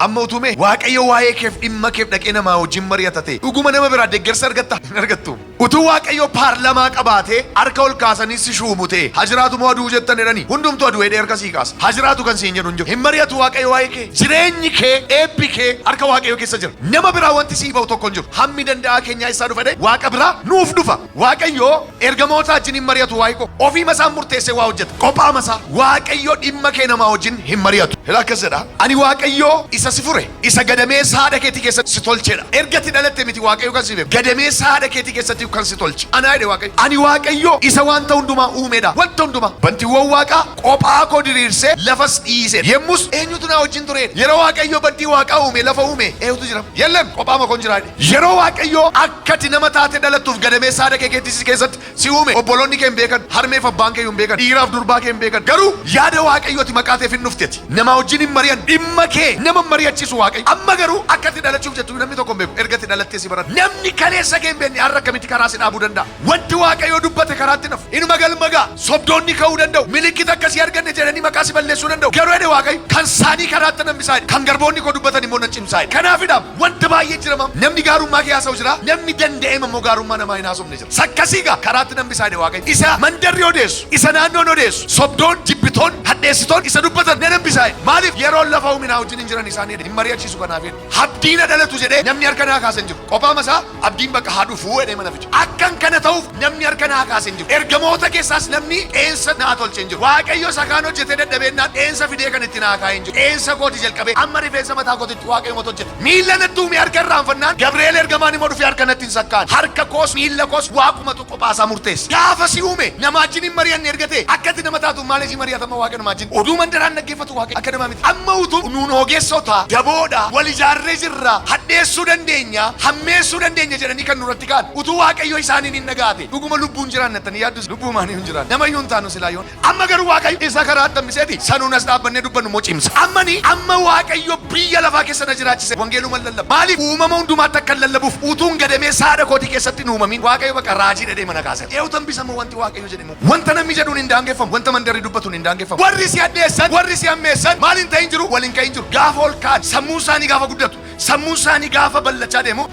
amma utume waaqayyo waa'ee keef dhimma keef dhaqee namaa wajjin mari'atate dhuguma nama biraa deeggarsa argatta hin argattu. Utuu waaqayyo paarlamaa qabaatee harka ol kaasanii si shuumute hajiraatu moo aduu jettan jedhanii hundumtu aduu hedhee harka sii kaasa hajiraatu kan siin jedhu hin jiru. Hin mari'atu waaqayyo waa'ee kee jireenyi kee eebbi kee harka waaqayyo keessa jira. Nama biraa wanti sii ba'u tokko hin jiru. Hammi danda'a keenyaa isaa dhufa dhe waaqa biraa nuuf dhufa. Waaqayyo ergamoota wajjin hin mari'atu waa'ee koo ofii masaa murteessee waa hojjeta kophaa masaa. Waaqayyo dhimma kee namaa wajjin hin mari'atu. Hela akkasidha. Ani waaqayyo isa si fure isa gadamee haadha keetii keessatti si tolchedha. Ergatti dhalatte miti waaqayyo kan si beeku gadamee haadha keetii keessatti kan si tolche. Ana jedhe waaqayyo ani waaqayyo isa wanta hundumaa uumedha wanta hundumaa bantiiwwan waaqaa kophaa koo diriirsee lafas dhiise yemmus eenyutu na wajjin ture yeroo waaqayyo bantii waaqaa uume lafa uume eenyutu jira yellam kophaa makon jira yeroo waaqayyo akkati nama taate dhalattuuf gadamee haadha kee keetii keessatti si uume obboloonni kee hin beekan harmeef abbaan kee hin beekan dhiiraaf durbaa kee hin beekan garuu yaada waaqayyooti maqaa teef hin dhufteti nama wajjin hin mari'an dhimma kee nama mari'achiisu waaqayyo amma garuu akkati dhalachuuf jettu namni tokko hin beeku ergatti dhalattee si barata namni kaleessa kee hin beekne har'a akkamitti karaa si dhaabuu danda'a wanti waaqayyo dubbate karaatti nafu inuma galmagaa sobdoonni ka'uu danda'u milikkita akkasii arganne jedhanii maqaa si balleessuu danda'u garuu jedhe waaqayyo kan saanii karaatti nambisaa kan garboonni koo dubbatan immoo nan cimsaa kanaafidha wanta baay'ee jirama namni gaarummaa kee haasa'u jira namni danda'e immoo gaarummaa namaa hin haasofne jira sakkasiigaa karaatti nambisaa jedhe waaqayyo isa mandarri odeessu isa naannoon odeessu sobdoon jibbitoon hadheessitoon isa dubbatan nan nambisaa maaliif yeroo lafa uuminaa wajjin hin jiran isaanii hin mari'achiisu kanaaf abdiin dhalatu jedhee namni harka naa kaasan jiru kophaa masaa abdiin bakka haa dhufuu jedhee mana fidu akkan kana ta'uuf namni harka naa kaasan jiru ergamoota keessaas namni dheensa naa tolche hin jiru waaqayyo sakaan hojjetee dadhabeennaan dheensa fidee kan itti naa kaa'ee hin jiru dheensa kooti jalqabee amma rifeensa mataa kootitti waaqayyo mata hojjete miilla natti uume harka irraanfannaan gabrieel ergamaan immoo dhufee harka natti hin sakkaan harka koos miilla koos waaqumatu qophaasaa murteesse gaafa si uume nama wajjin hin mari'anne ergate akkatti nama taatu maaliif si mari'atama waaqa nama wajjin oduu mandaraan dhaggeeffatu waaqa akka namaa miti amma utuu nuun ogeessota daboodha wal ijaarree jirra hadheessuu dandeenya hammeessuu dandeenya jedhanii kan nurratti ka'an utuu waaqayyo isaaniin hin dhagaate dhuguma lubbuun jiraan nattanii yaaddus lubbuu maanii hin jiraan nama iyyuu hin taanu silaa yoon amma garuu waaqayyo isa karaa addammiseeti sanuun as dhaabbannee dubbannu moo cimsa amma waaqayyo biyya lafaa keessa na jiraachise wangeeluma lallaba maaliif uumama hundumaatti akka lallabuuf utuun gadamee haadha kootii keessatti hin uumamin waaqayyo bakka raajii dhadhee mana kaasan eewutan bisamu wanti waaqayyo jedhamu wanta namni jedhuun hin daangeffamu wanta mandarri dubbatuun hin daangeffamu warri si hadheessan warri si hammeessan maal hin ta'in jiru waliin ka'in jiru gaafa ol kaan sammuu isaanii gaafa guddatu sammuu isaanii gaafa ballachaa deemu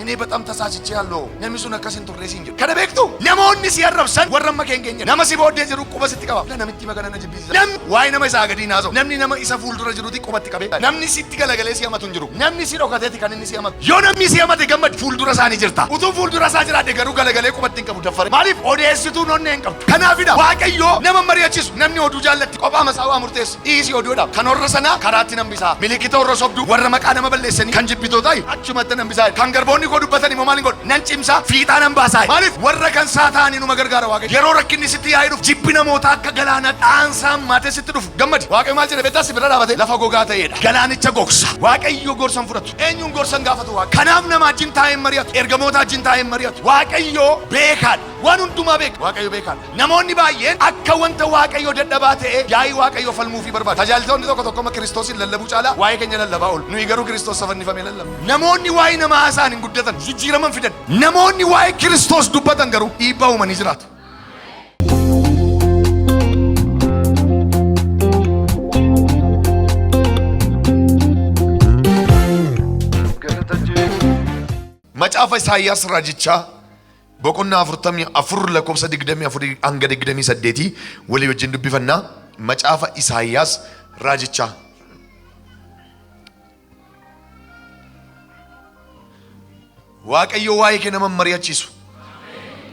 inni በጣም ተሳስቼ ያለው namni sun akkas hin turrees hin jiru kana beektu namoonni si arrabsan warra amma keen keenya nama si booddee jiru quba sitti qaba namitti magana na jibbisa namni waa'ee nama isaa gadi naasoo namni nama isa fuuldura jirutti qubatti qabe namni sitti galagalee si hamatu hin jiru namni si dhokateeti kan inni si hamatu yoo namni si hamate gammad fuuldura isaanii jirta utuu fuuldura isaa jiraate garuu galagalee qubatti hin qabu daffare maaliif odeessituu nonne hin qabdu kanaafidha waaqayyo nama mari'achiisu namni oduu jaallatti kophaa masaa waa murteessu dhiisii oduudha kan horra sanaa karaatti nambisaa milikkita horra sobduu warra maqaa nama balleessanii kan jibbitootaa achumatti nambisaa kan garboonni koo dubbatan immoo maal hin godhu nan cimsaa fiixaa nan baasaa maaliif warra kan saa ta'anii numa gargaara waaqayyo yeroo rakkinni sitti yaa'ee dhufu jibbi namoota akka galaana dhaansaan maatee sitti dhufu gammadi waaqayyo maal jedhe beektaa si bira dhaabate lafa gogaa ta'eedha galaanicha gogsa waaqayyo gorsan fudhatu eenyuun gorsan gaafatu waaqa kanaaf nama wajjin taa'ee mari'atu ergamoota wajjin taa'ee mari'atu waaqayyo beekaadha waan hundumaa beeka waaqayyo beekaadha namoonni baay'een akka wanta waaqayyo dadhabaa ta'e yaa'ii waaqayyo falmuufii barbaadu tajaajiltoonni tokko tokko amma kiristoosin lallabuu caalaa waa'ee keenya lallabaa oolu nuyi garuu kiristoos safannifamee lallabna namoonni waa'ee namaa haasaan hin guddatan jijjiiraman fidan namoonni waa'ee kiristoos dubbatan garuu dhiibbaa uumanii jiraatu. Macaafa Isaayyaas raajichaa boqonnaa 44 lakkoofsa 24 hanga 28 walii wajjin dubbifannaa. Macaafa Isaayyaas raajichaa waaqayyo waa'ee kee nama mari'achiisu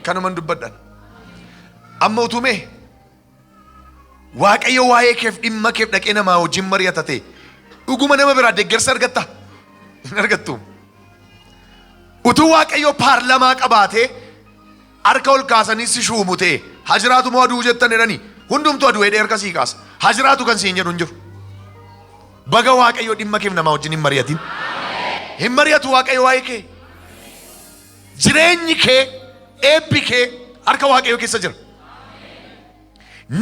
kanuman dubbadhan amma utume waaqayyo waa'ee keef dhimma keef dhaqee namaa wajjin mari'atate dhuguma nama biraa deeggarsa argatta hin argattu utuu waaqayyo paarlamaa qabaatee harka ol kaasanii si shuumute hajiraatu moo aduu jettan jedhanii hundumtu aduu hedhee harka sii kaasa hajiraatu kan siin jedhu hin jiru baga waaqayyo dhimma keef namaa wajjin hin mari'atin hin mari'atu waaqayyo waa'ee kee jireenyi kee eebbi kee harka waaqayyo keessa jira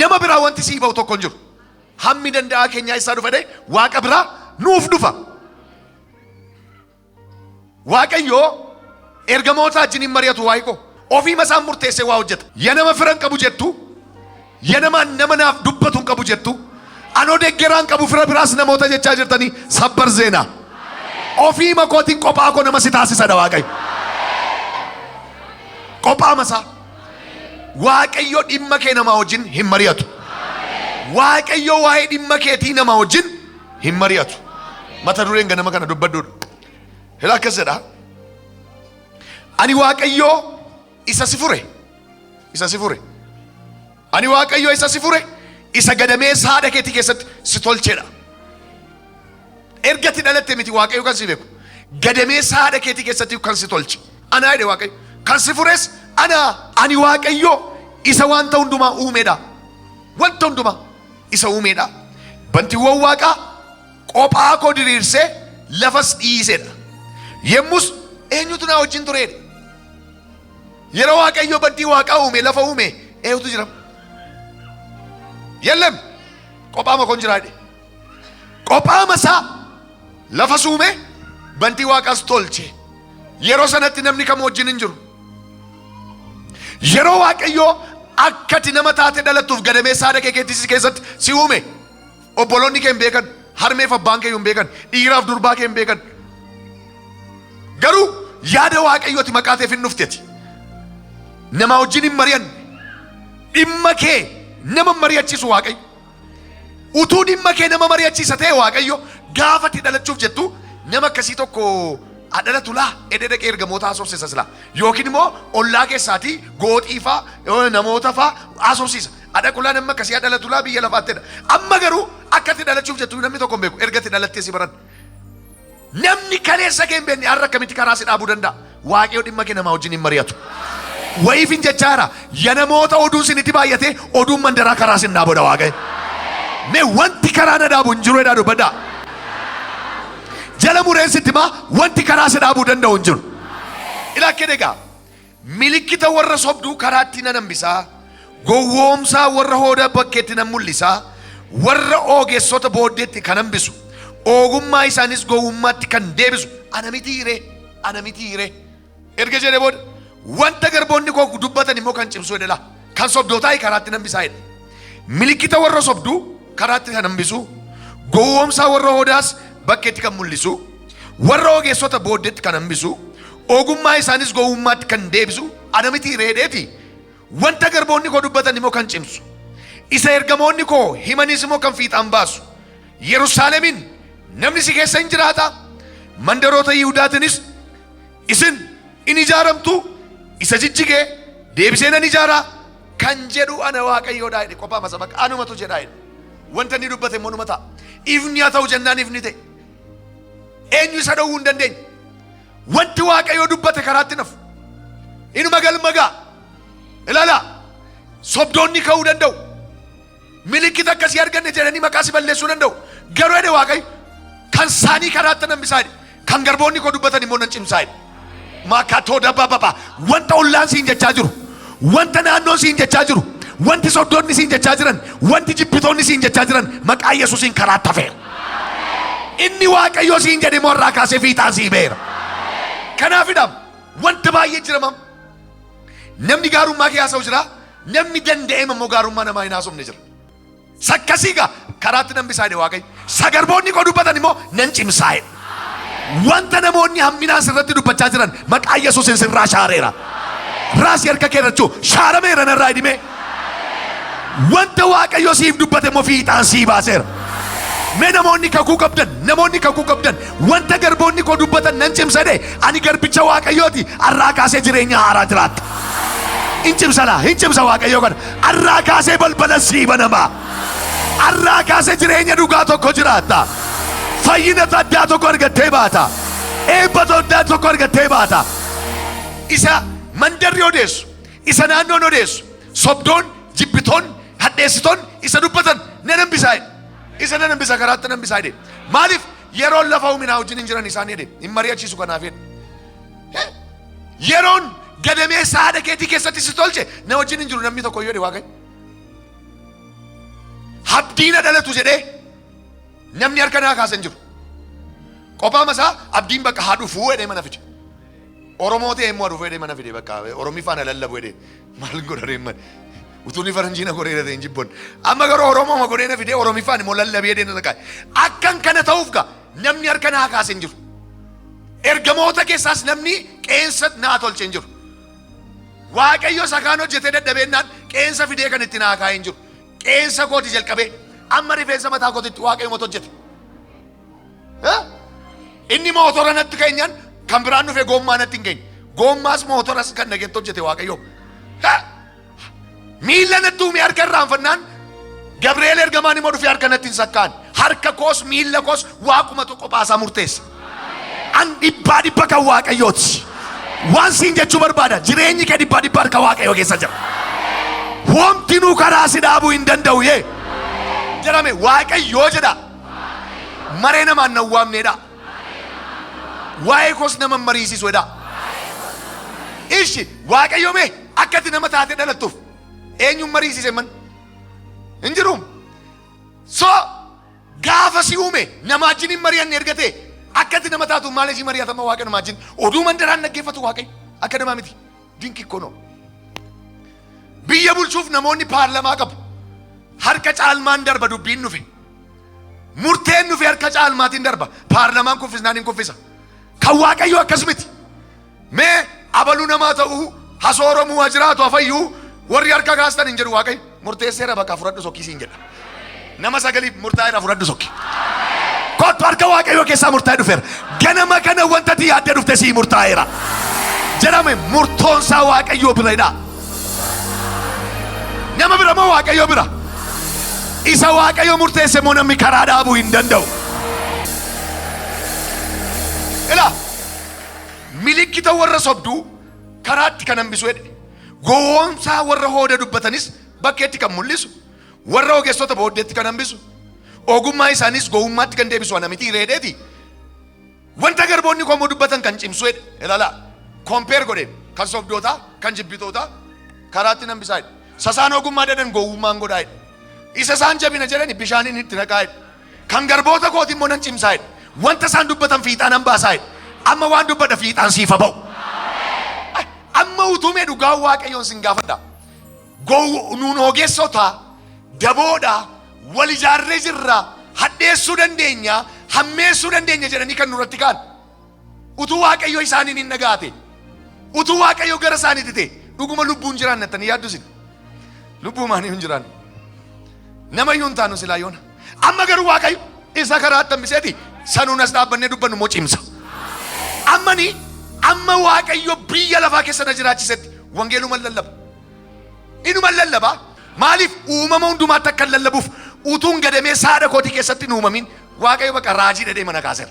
nama biraa wanti sii ba'u tokko hin jiru hammi danda'a keenyaa isaa dhufa dhe waaqa biraa nuuf dhufa waaqayyo ergamoota wajjin hin mari'atu waa'ee koo ofii masaan murteessee waa hojjeta ya nama firan qabu jettu ya nama naaf dubbatu hin qabu jettu Anoo deeggaraan qabu fira biraas namoota jechaa jirtanii sabbar zeenaa. Ofii makootiin qophaa koo nama si taasisadha Waaqayyo. Qophaa masaa. Waaqayyo dhimma kee nama wajjin hin mari'atu. Waaqayyo waa'ee dhimma keetii nama wajjin hin mari'atu. Mata dureen ganama kana dubbadduudha. Hela akkas jedha. Ani Waaqayyo isa si fure. Isa si fure. Ani Waaqayyo isa si fure. Isa gadameessa haadha keetii keessatti si tolchedha. Ergati dhalatte miti Waaqayyo kan si beeku. Gadameessa haadha keetii keessatti kan si tolche. Ana jedhe Waaqayyo. Kan si fures ani Waaqayyo isa wanta hundumaa uumedha. Wanta hundumaa isa uumedha. Bantiiwwan Waaqaa qophaa koo diriirsee lafas dhiisedha. Yemmus eenyutu na wajjin turedha. Yeroo Waaqayyo bantii Waaqaa uume lafa uume eenyutu jira? Yellem qophaa makoon jiraadhe. Qophaa masaa lafa uume bantii Waaqaas tolche. Yeroo sanatti namni kam wajjin hin jiru. Yeroo Waaqayyo akkati nama taate dhalattuuf gadameessa haadha kee keessatti si uume obboloonni kee hin beekan, harmeef abbaan kee hin beekan, dhiiraaf durbaa kee hin beekan. Garuu yaada Waaqayyooti maqaa ta'eef hin dhufteeti. Nama wajjin hin mari'an. Dhimma kee nama mari'achiisu Waaqayyo. Utuu dhimma kee nama mari'achiisa ta'e Waaqayyo gaafatti dhalachuuf jettu nama akkasii tokko adhalatu laa edee dhaqee ergamoota haasofsiisa sila. Yookiin immoo ollaa keessaatii gooxii fa'aa namoota fa'aa haasofsiisa. Adhaqullaa nama akkasii adhalatu laa biyya lafaattedha. Amma garuu akkatti dhalachuuf jettu namni tokko hin beeku ergatti dhalattee si baran. Namni kaleessa kee hin beekne har'a akkamitti karaa si dhaabuu danda'a? Waaqayyo dhimma kee nama wajjin hin mari'atu. Wayiif hin jechaara ya namoota oduun sinitti baay'ate oduun mandaraa karaa sin dhaabudha Waaqayyo. Mee wanti karaa na dhaabu hin jiru jedhaa dubbadhaa. Jala mureensitti maa wanti karaa si dhaabuu danda'u hin jiru. Ilaakkee deegaa milikkita warra sobduu karaatti nan hambisaa, gowwoomsaa warra hooda bakkeetti nan mul'isaa, warra ogeessota booddeetti kan hambisu, ogummaa isaanis gowwummaatti kan deebisu ana miti hiree. Erga jedhee booda wanta garboonni koo dubbatan immoo kan cimsu jedhe laa kan sobdootaa karaatti nan hambisaa jedhe. Milikkita warra sobduu karaatti kan hambisu, gowwoomsaa warra hoodaas bakkeetti kan mul'isu, warra ogeessota booddeetti kan hambisu, ogummaa isaanis gowwummaatti kan deebisu ana miti hireedheeti. Wanta garboonni koo dubbatan immoo kan cimsu, isa ergamoonni koo himanis immoo kan fiixaan baasu. Yerusaalemiin namni si keessa hin jiraata, mandaroota Yihudaatinis isin in ijaaramtu, isa jijjigee deebisee nan ijaaraa kan jedhu ana Waaqayyoodhaa jedhe. Qophaa masa bakka anumatu jedhaa jedhe. Wanta inni dubbate immoo numa ta'a. Ifni haa ta'u jennaan ifni ta'e. Eenyu isa dhowwuu hin dandeenye. Wanti Waaqayyo dubbate karaatti nafu. Inuma galmagaa. Ilaala. Sobdoonni ka'uu danda'u. Milikkita akkasii arganne jedhanii maqaa si balleessuu danda'u. Garuu jedhe Waaqayyo kan saanii karaatti nan hambisaa jedhe. Kan garboonni koo dubbatan immoo nan cimsaa jedhe. Maakatoo dabbaa wanta ollaan siin jechaa jiru. Wanta naannoon siin jechaa jiru. Wanti sobdoonni siin jechaa jiran. Wanti jibbitoonni siin jechaa jiran maqaa Yesuusiin karaatti hafeera. Inni Waaqayyo siin jedhe morraa kaasee fiixaan sii beera. Kanaafidha wanta baay'ee jira mam. Namni gaarummaa kee haasa'u jira. Namni danda'e immoo gaarummaa namaa hin haasofne jira. Sakkasiigaa karaatti nan hambisaa jedhe Waaqayyo. Sagarboonni koo dubbatan immoo nan cimsaa jedhe. Wanta namoonni hamminaan sirratti dubbachaa jiran maqaa Yesuusiin sirraa shaareera. Raasii harka kee irratti shaarameera narraa hidhime. Wanta Waaqayyo siif dubbate immoo fiixaan sii baaseera. Mee namoonni kakuu qabdan wanta garboonni koo dubbatan nan cimsa jedhe. Ani garbicha Waaqayyooti har'aa kaasee jireenya haaraa jiraatta. Hin cimsa Waaqayyo kana har'aa kaasee balbala sii banamaa. Har'aa kaasee jireenya dhugaa tokko jiraatta. Fayyina addaa tokko argattee baata. Eebba addaa tokko argattee baata. Isa mandarri odeessu, isa naannoon odeessu, sobdoon, jibbitoon, hadheessitoon isa dubbatan nan hambisaa jedhe. Isa nan hambisa karaatti nan hambisaa jedhe. Maaliif yeroon lafa uuminaa wajjin hin jiran isaan jedhe. Hin mari'achiisu kanaaf jedhe. Yeroon gadameessa haadha keetii keessatti si tolche na wajjin hin jiru namni tokko yoo jedhe Waaqayyo. Abdiin dhalatu jedhee namni harka naa kaasan jiru. Qophaa masaa abdiin bakka haa dhufuu jedhee mana fide. Oromoo ta'e immoo dhufuu jedhee mana fide bakka Oromii faana lallabu jedhee maal godha deeman. Utuun faranjiina goreera ta'e jibbon. Amma garuu Oromoo ma goreena fidee Oromifaan immoo lallabee deena takaa. Akkan kana ta'uuf gaa namni harka naa kaasee hin jiru. Ergamoota keessaas namni qeensa naa tolchee hin jiru. Waaqayyo sakaan hojjetee dadhabeennaan qeensa fidee kan itti naa kaa'ee hin jiru. Qeensa kooti jalqabee amma rifeensa mataa kootitti Waaqayyo moota hojjete. Inni mootora natti keenyaan kan biraan dhufe gommaa natti hin geenye. Gommaas mootoras kan nageetti hojjete Waaqayyo. Miila natti uumee harka irraanfannaan Gabriel ergamaan immoo dhufee harka natti hin sakkaan. Harka koos miila koos Waaqumatu qophaasaa murteessa. An dhibbaa kan Waaqayyooti. Waan siin jechuu barbaada jireenyi kee dhibbaa harka Waaqayyoo keessa jira. Homtinuu karaa si dhaabuu hin danda'u yee. Jedhame Waaqayyoo jedha. Maree namaan na waamneedha. Waa'ee koos nama mariisisuudha. Ishi Waaqayyoo mee akkati nama taate dhalattuuf eenyuun mariisise man hin jiru. So gaafa si uume nama wajjin hin mari'anne ergate akkati nama taatu maal ishii mari'atama Waaqa nama wajjin oduu mandaraan dhaggeeffatu Waaqayyo akka namaa miti dinki kono. Biyya bulchuuf namoonni paarlamaa qabu. Harka caalmaan darba dubbiin dhufe. Murteen dhufe harka caalmaatiin darba. Paarlamaan kuffisnaan hin kuffisa. Kan Waaqayyo akkas miti. Mee abaluu namaa ta'uu hasooromuu hajiraatu hafayyuu warri harka kaastan hin jedhu Waaqayyo murteesseera bakka fudhadhu sokkisiin jedha. Nama sagaliif murtaa'eera fudhadhu sokki. Kottu harka Waaqayyo keessaa murtaa'e dhufeera. Ganama kana wanta ti yaadde dhufte sii murtaa'eera. Jedhame murtoonsaa Waaqayyo biradha. Nama bira moo Waaqayyo bira? Isa Waaqayyo murteesse moo namni karaa dhaabuu hin danda'u. Ila milikkita warra sobduu karaatti kan hambisu jedhe. Gowwoomsaa warra hooda dubbatanis bakkeetti kan mul'isu. Warra ogeessota booddeetti kan hambisu. Ogummaa isaanis gowwummaatti kan deebisu ana miti reedeeti. Wanta garboonni komoo dubbatan kan cimsu jedhe. Ilaala kompeer godhe kan sobdootaa kan jibbitootaa karaatti hambisaa jedhe. Sasaan ogummaa jedhan gowwummaan godhaa jedhe. Isa isaan jabina jedhani bishaaniin itti naqaa jedhe. Kan garboota kooti immoo nan cimsaa jedhe. Wanta isaan dubbatan fiixaan hambaasaa jedhe. Amma waan dubbata fiixaan siifa ba'u. Amma utumee dhugaa Waaqayyoon sin gaafadha. Nuun ogeessota daboodha wal ijaarree jirra hadheessuu dandeenya hammeessuu dandeenya jedhanii kan nurratti kaan. Utuu Waaqayyo isaaniin hin dhagaate. Utuu Waaqayyo gara isaaniitti ta'e dhuguma lubbuun jiraan nattanii yaaddusin. Lubbuu maanii hin jiraan. Nama iyyuu hin taanu silaa yoona. Amma garuu Waaqayyo isa karaa hambiseeti sanuun as dhaabbannee dubbannu moo cimsa. Amma Waaqayyo biyya lafaa keessa na jiraachisetti wangeeluma lallaba. Inuma lallaba maaliif uumama hundumaatti akka lallabuuf utuun gadamee saada kootii keessatti hin uumamin Waaqayyo bakka raajii dhadhee mana kaaseera.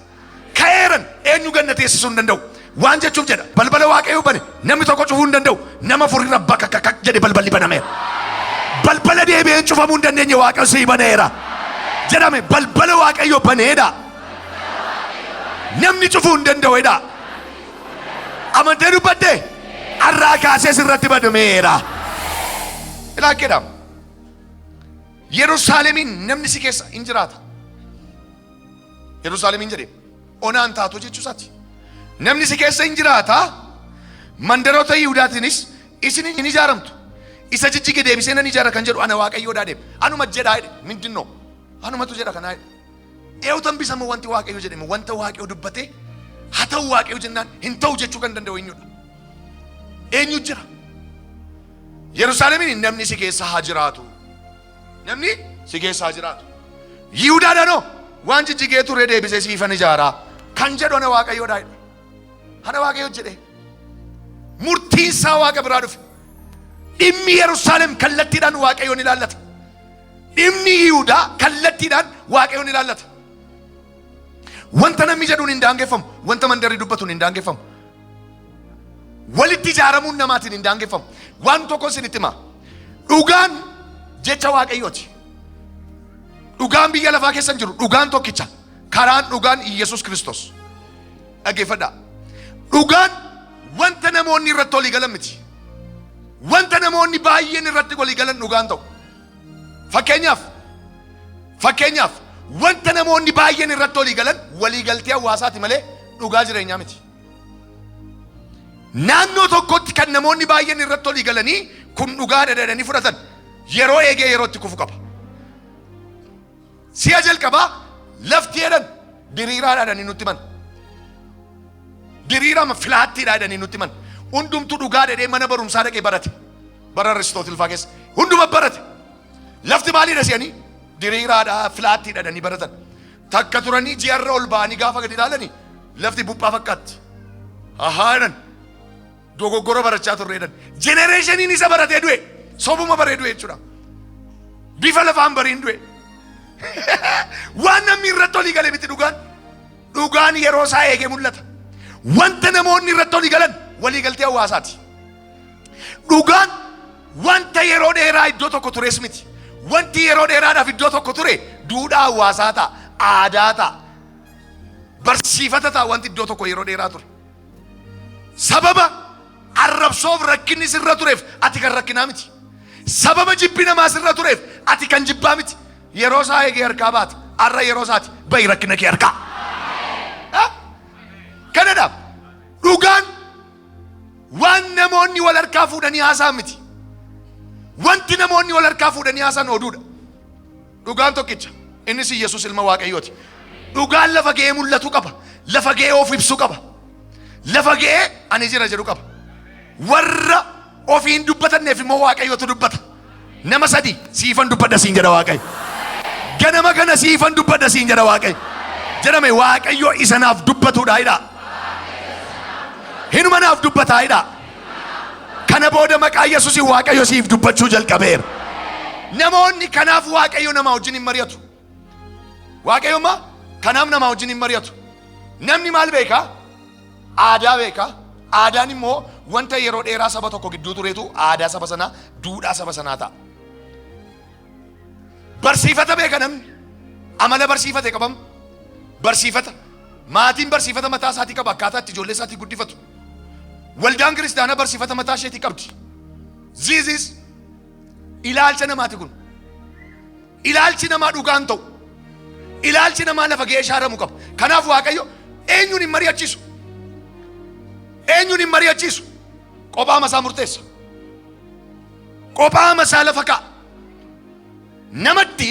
Ka'eeran eenyu ganna teessisuu hin danda'u. Waan jechuuf jedha balbala Waaqayyo bane namni tokko cufuu hin danda'u. Nama furirra bakka kakak jedhe balballi banameera. Balbala deebi'ee cufamuu hin dandeenye Waaqayyo sii baneera. Jedhame balbala Waaqayyo baneedha. Namni cufuu hin danda'uedha. Amantee dubbadde arraa kaasee sirratti banameera. Ilaakkedha. Yerusaalemiin namni si keessa hin jiraata. Yerusaalemiin jedhee onaan taatu jechuusaati. Namni si keessa hin jiraata. Mandaroota Yihudaatiinis isin hin ijaaramtu. Isa jijjige deebisee nan ijaara kan jedhu ana Waaqayyoodhaa deema. Anuma jedhaa jedhe mindinnoo. Anumatu jedha kanaa jedhe. Eewutan bisamu wanti Waaqayyo jedhemu wanta Waaqayyo dubbate haa ta'u Waaqayyo jennaan hin ta'u jechuu kan danda'u eenyudha. Eenyu jira. Yerusaalemiin namni si keessa haa jiraatu. Namni si keessa haa jiraatu. Yihudaadhaanoo waan jijjigee ture deebisee siifan ijaaraa kan jedhu ana Waaqayyoodhaa jedhe. Ana Waaqayyo jedhe. Murtiinsaa Waaqa biraa dhufe. Dhimmi Yerusaalem kallattiidhaan Waaqayyoon ilaallata. Dhimmi Yihudaa kallattiidhaan Waaqayyoon ilaallata. Wanta namni jedhuun hin daangeffamu. Wanta mandarri dubbatuun hin daangeffamu. Walitti ijaaramuun namaatiin hin daangeffamu. Waan tokko isinitti himaa. Dhugaan jecha Waaqayyooti. Dhugaan biyya lafaa keessa hin jiru. Dhugaan tokkicha. Karaan dhugaan Iyesuus Kiristoos. Dhaggeeffadhaa. Dhugaan wanta namoonni irratti walii galan miti. Wanta namoonni baay'een irratti walii galan dhugaan ta'u. Fakkeenyaaf wanta namoonni baay'een irratti walii galan walii galtee hawaasaati malee dhugaa jireenyaa miti. Naannoo tokkotti kan namoonni baay'een irratti walii galanii kun dhugaa dadadanii fudhatan yeroo eegee yerootti kufu qaba. Si'a jalqabaa lafti jedhan diriiraadhaan nutti himan. Diriirama filaattiidhaan nutti himan. Hundumtu dhugaa dhedhee mana barumsaa dhaqee barate. Bara Aristootil faa keessa hunduma barate. Lafti maaliidha si'anii diriiraadhaa filaattiidhaan baratan. Takka turanii ji'arra ol ba'anii gaafa gadi ilaalanii lafti buphaa fakkaatti. Ahaanan dogoggora barachaa turreedhan. Jenereeshiniin isa baratee du'e sobuma baree du'e jechuudha. Bifa lafaan bariin du'e. Waan namni irratti olii galee miti dhugaan. Dhugaan yeroo isaa eegee mul'ata. Wanta namoonni irratti olii galan walii galtee hawaasaati. Dhugaan wanta yeroo dheeraa iddoo tokko tures miti. Wanti yeroo dheeraadhaaf iddoo tokko ture duudhaa hawaasaa ta'a, aadaa ta'a, barsiifata ta'a wanti iddoo tokko yeroo dheeraa ture. Sababa arrabsoof rakkinni sirra tureef ati kan rakkinaa miti. Sababa jibbi namaa sirra tureef ati kan jibbaa miti. Yeroo isaa eegee harkaa baate arra yeroo isaati bayi rakkina kee harkaa. Kanadhaaf dhugaan waan namoonni wal harkaa fuudhanii haasa'an miti. Wanti namoonni wal harkaa fuudhanii haasa'an oduudha. Dhugaan tokkicha innis Yesuus ilma Waaqayyooti. Dhugaan lafa ga'ee mul'atu qaba. Lafa ga'ee of ibsu qaba. Lafa ga'ee ani jira jedhu qaba. Warra ofiin dubbatanneef immoo Waaqayyootu dubbata. Nama sadi siifan dubbadha siin jedha Waaqayyo. Ganama kana siifan dubbadha siin jedha Waaqayyo. Jedhame Waaqayyo isa naaf dubbatuudha jedha. Hinuma naaf dubbataa jedha. Kana booda maqaa Yesuusiin Waaqayyo siif dubbachuu jalqabeera. Namoonni kanaaf Waaqayyo nama wajjin hin mari'atu. Waaqayyo ma kanaaf nama wajjin hin mari'atu. Namni maal beekaa? Aadaa beekaa. Aadaan immoo wanta yeroo dheeraa saba tokko gidduu tureetu aadaa saba sanaa, duudhaa saba sanaa ta'a. Barsiifata beeka namni. Amala barsiifate qabam. Barsiifata. Maatiin barsiifata mataa isaatii qaba akkaataa itti ijoollee isaatii guddifatu. Waldaan kiristaanaa barsiifata mataa isheetii qabdi. Ziizis ilaalcha namaati kun. Ilaalchi namaa dhugaan ta'u. Ilaalchi namaa lafa ga'ee shaaramu qaba. Kanaaf Waaqayyo eenyuun hin mari'achiisu. Eenyuun hin mari'achiisu. Qophaa masaa murteessa. Qophaa masaa lafa ka'a. Namatti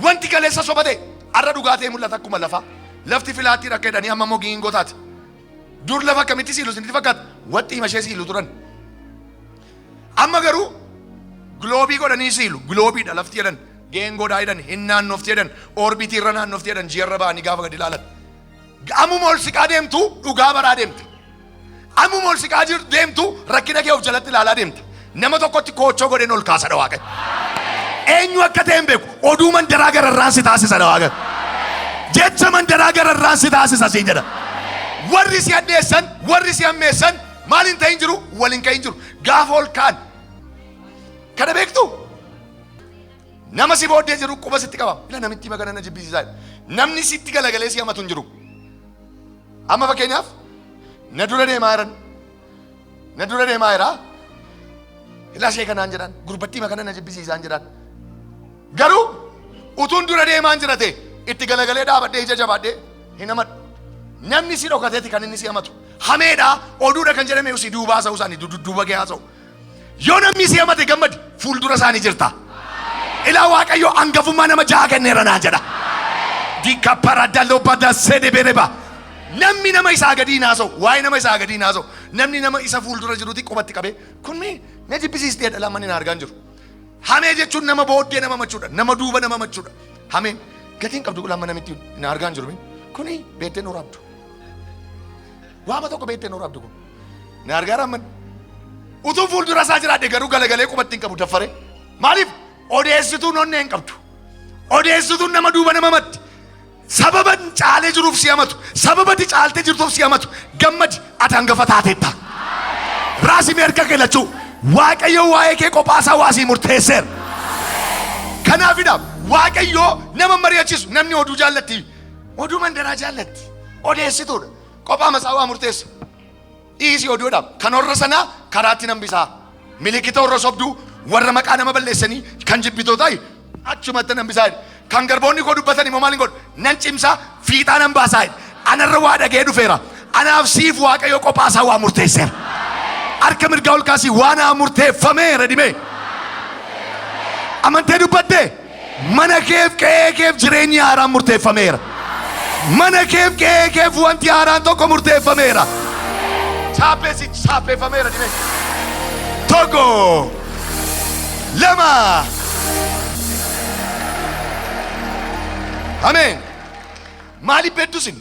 wanti kaleessa sobate arra dhugaatee mul'ata akkuma lafaa. Lafti filaattii rakka jedhanii amma mogii hin gootaati. Dur lafa akkamitti siilu isinitti fakkaata? Waxxii mashee siilu turan. Amma garuu gloobii godhanii siilu. Gloobiidha lafti jedhan. Geengoodhaa jedhan. Hin naannofti jedhan. Orbiitii irra naannofti jedhan. Ji'arra ba'anii gaafa gadi ilaalan. Ammuma ol siqaa deemtu dhugaa baraa deemta. Ammuma ol siqaa deemtu rakkina kee of jalatti ilaalaa deemta. Nama tokkotti koochoo godheen ol kaasadha Waaqayyo. Eenyu akka ta'e hin beeku. Oduu mandaraa gararraan si taasisadha Waaqayyo. Jecha mandaraa gararraan si taasisa siin jedha. Warri si addeessan, warri si ammeessan maal hin ta'in jiru, wal hin ka'in jiru. Gaafa ol kaan. Kana beektu? Nama si booddee jiru quba sitti qaba. Ila namitti magana na jibbisiisaa. Namni sitti galagalee si hamatu hin jiru. Amma fakkeenyaaf na dura deemaa jiran. Na dura deemaa jira. Ila ishee kanaan jedhan. Gurbattii magana na jibbisiisaan jedhan. Garuu utuun dura deemaan jirate itti galagalee dhaabadhee ija jabaadhee hin hamadu. Namni si dhokateeti kan inni si hamatu. Hameedha oduudha kan jedhame si duubaa haasa'u isaanii dudduuba gee haasa'u. Yoo namni si hamate gammadi fuuldura isaanii jirta. Ilaa Waaqayyo hangafummaa nama ja'a kenneera naan jedha. Dika paradaloo bada 𝗧𝗵𝗶𝗀. Namni nama isaa gadi haasa'u. Waa'ee nama isaa gadi haasa'u. Namni nama isa fuuldura jiruuti qubatti qabee kun mee jibbisiistee dhala manni na argaan jiru. Hamee jechuun nama booddee nama machuudha. Nama duuba nama machuudha. Hameen gatiin qabdu lamma namitti na argaan jiru. Kuni beektee nu rabdu. Waama tokko beektee nu rabdu kun. Na argaa ramman. Utuu fuuldura isaa jiraadhe garuu galagalee qubatti hin qabu daffare. Maaliif? Odeessituun onnee hin qabdu. Odeessituun nama duuba nama matti. Sababa caalee jiruuf si hamatu. Sababa caaltee jirtuuf si hamatu. Gammadi ati hangafa taateetta. Raasii meerka keellachuu. Waaqayyo waa'ee kee qophaasaa waasii murteesseera. Kanaafidha Waaqayyo nama mari'achiisu namni oduu jaallatti. Oduu mandaraa jaallatti. Odeessituudha. Qophaa masaa waa murteessa. Dhiisii oduudha. Kan horra sanaa karaatti nambisaa. Miliikita horra sobduu warra maqaa nama balleessanii kan jibbitootaa achumatti nambisaa. Kan garboonni koo dubbatan immoo maal hin godhu? Nan cimsaa fiixaa nan baasaa. Anarra waa dhagee dhufeera. Anaaf siif Waaqayyo qophaasaa waa murteesseera. Harka mirgaa ol kaasii waan murteeffameera dhimee. Amantee dubbatte mana keef qe'ee keef jireenyi haaraan murteeffameera. Mana keef qe'ee keef wanti haaraan tokko murteeffameera. Saapheeffameera dime. Tokko lama. Ameen. Maaliif beddusin?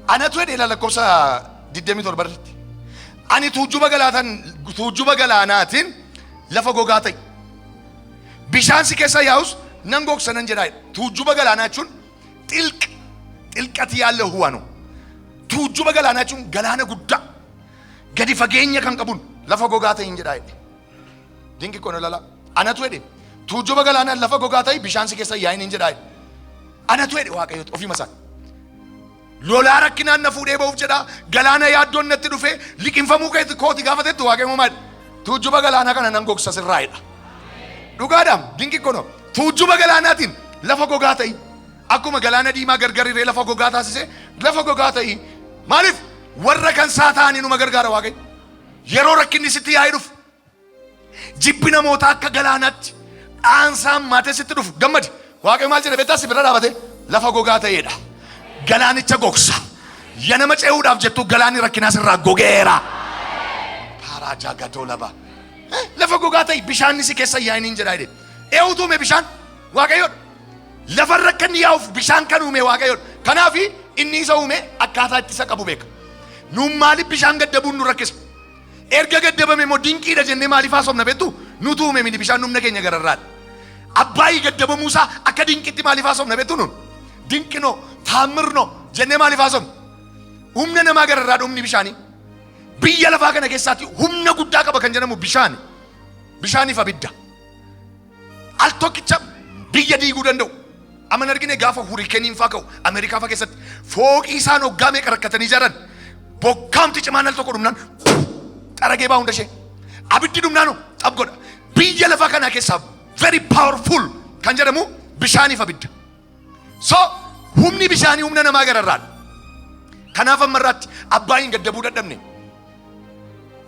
Anatu edee lakkoofsa 27 irratti. Ani tuujjuba galaanaatiin lafa gogaa ta'e. Bishaan si keessa yaa'us nan gogsa nan jedhaa. Tuujjuba galaanaa jechuun xilqati yaalla huwanu. Tuujjuba galaanaa jechuun galaana guddaa gadi fageenya kan qabun lafa gogaa ta'e hin jedhaa. Dinqi kono lala. Anatu edee tuujjuba galaanaa lafa gogaa ta'e bishaan si keessa yaa'in hin jedhaa. Anatu edee Waaqayyo ofii masaa. Lolaa rakkinaan na fuudhee ba'uuf jedha. Galaana yaaddoon natti dhufee liqinfamuu kooti gaafatetti Waaqayyo maal? Tuujjuba galaanaa kana nan gogsa sirraa'edha. Dhugaadhaam dinqi kono tuujjuba galaanaatiin lafa gogaa ta'e. Akkuma galaana diimaa gargariree lafa gogaa taasise lafa gogaa ta'e. Maaliif warra kan saa ta'anii numa gargaara Waaqayyo. Yeroo rakkinni sitti yaa'ee dhufu jibbi namootaa akka galaanaatti dhaansaan maatee sitti dhufu gammadi. Waaqayyo maal jedhe beektaa si bira dhaabate lafa gogaa ta'edha. Galaanicha gogsa. Yanama ce'uudhaaf jettu galaanni rakkinaa sirraa gogeera. Raajaa Galatoomaa. Lafa gogaa ta'e bishaanni si keessa yaa'in hin jedhaa. Eenyutu uume bishaan? Waaqayyoodha. Lafa rakkanni yaa'uuf bishaan kan uume Waaqayyoodha. Kanaaf inni isa uume akkaataa itti isa qabu beeka. Nuun maaliif bishaan gaddabuun nu rakkisa? Erga gaddabame immoo dinqiidha jennee maaliif haasofna beektu? Nutu uume miti bishaan humna keenya gararraadha. Abbaayii gaddabamuusaa akka dinqitti maaliif haasofna beektu nuun? Dinqinoo taammirnoo jennee maaliif haasofna? Humna namaa gararraadha humni bishaanii. Biyya lafaa kana keessaatti humna guddaa qaba kan jedhamu bishaani. Bishaaniif abidda. Al tokkicha biyya diiguu danda'u. Amma argine gaafa hurikeeniin faa ka'u Ameerikaa faa keessatti fooqii isaan hoggaa meeqa rakkatanii ijaaran bokkaamti cimaan al tokko dhumnaan xaragee baa hunda ishee abiddi dhumnaanu xab godha. Biyya lafaa kanaa keessaa very powerful kan jedhamu bishaaniif abidda. So humni bishaanii humna namaa gararraadha. Kanaaf ammarraatti abbaayin gaddabuu dadhabne.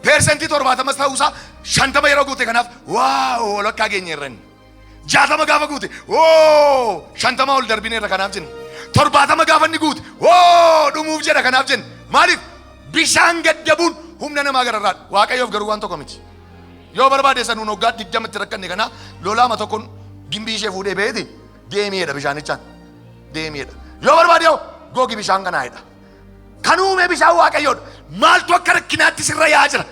Persentii 70 ta'uusaa 50 yeroo guute kanaaf waaw walakkaa geenye irraan. 60 gaafa guute oo 50 ol darbineerra kanaaf jenne. 70 gaafa inni guute oo dhumuuf jedha kanaaf jenne. Maaliif bishaan gaddabuun humna namaa gararraadha. Waaqayyoof garuu waan tokko miti. Yoo barbaade sanuun hoggaa 20 itti rakkanne kana lolaama tokkoon gimbii ishee fuudhee beeti deemiidha bishaanichaan. Deemiidha. Yoo barbaade googi bishaan kanaa'edha. Kan uume bishaan Waaqayyoodha. Maaltu akka rakkinaatti sirra yaa jira.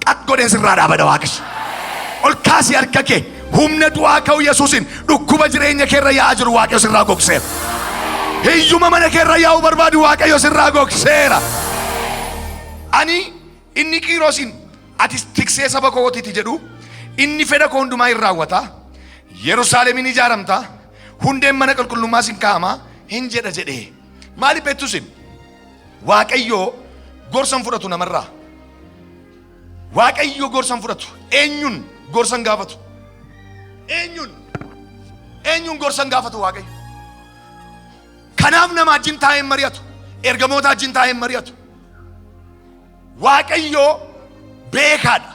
Qat godhee sirraa dhaabada Waaqayyo. Ol kaasii harka kee humna du'aa ka'u Yesuusin dhukkuba jireenya keerra yaa jiru Waaqayyo sirraa gogseera. Hiyyuma mana keerra yaa'uu barbaadu Waaqayyo sirraa gogseera. Ani inni Qiiroosin ati tiksee saba kootiiti jedhu inni fedha koo hundumaa hin raawwata. Yerusaalemiin ijaaramta. Hundeen mana qulqullummaa sin kaa'ama hin jedha jedhee. Maaliif beektusin? Waaqayyo gorsan fudhatu namarraa. Waaqayyo gorsan fudhatu. Eenyuun gorsan gaafatu? Eenyuun gorsan gaafatu Waaqayyo? Kanaaf nama wajjin taa'ee mari'atu. Ergamoota wajjin taa'ee mari'atu. Waaqayyo beekaadha.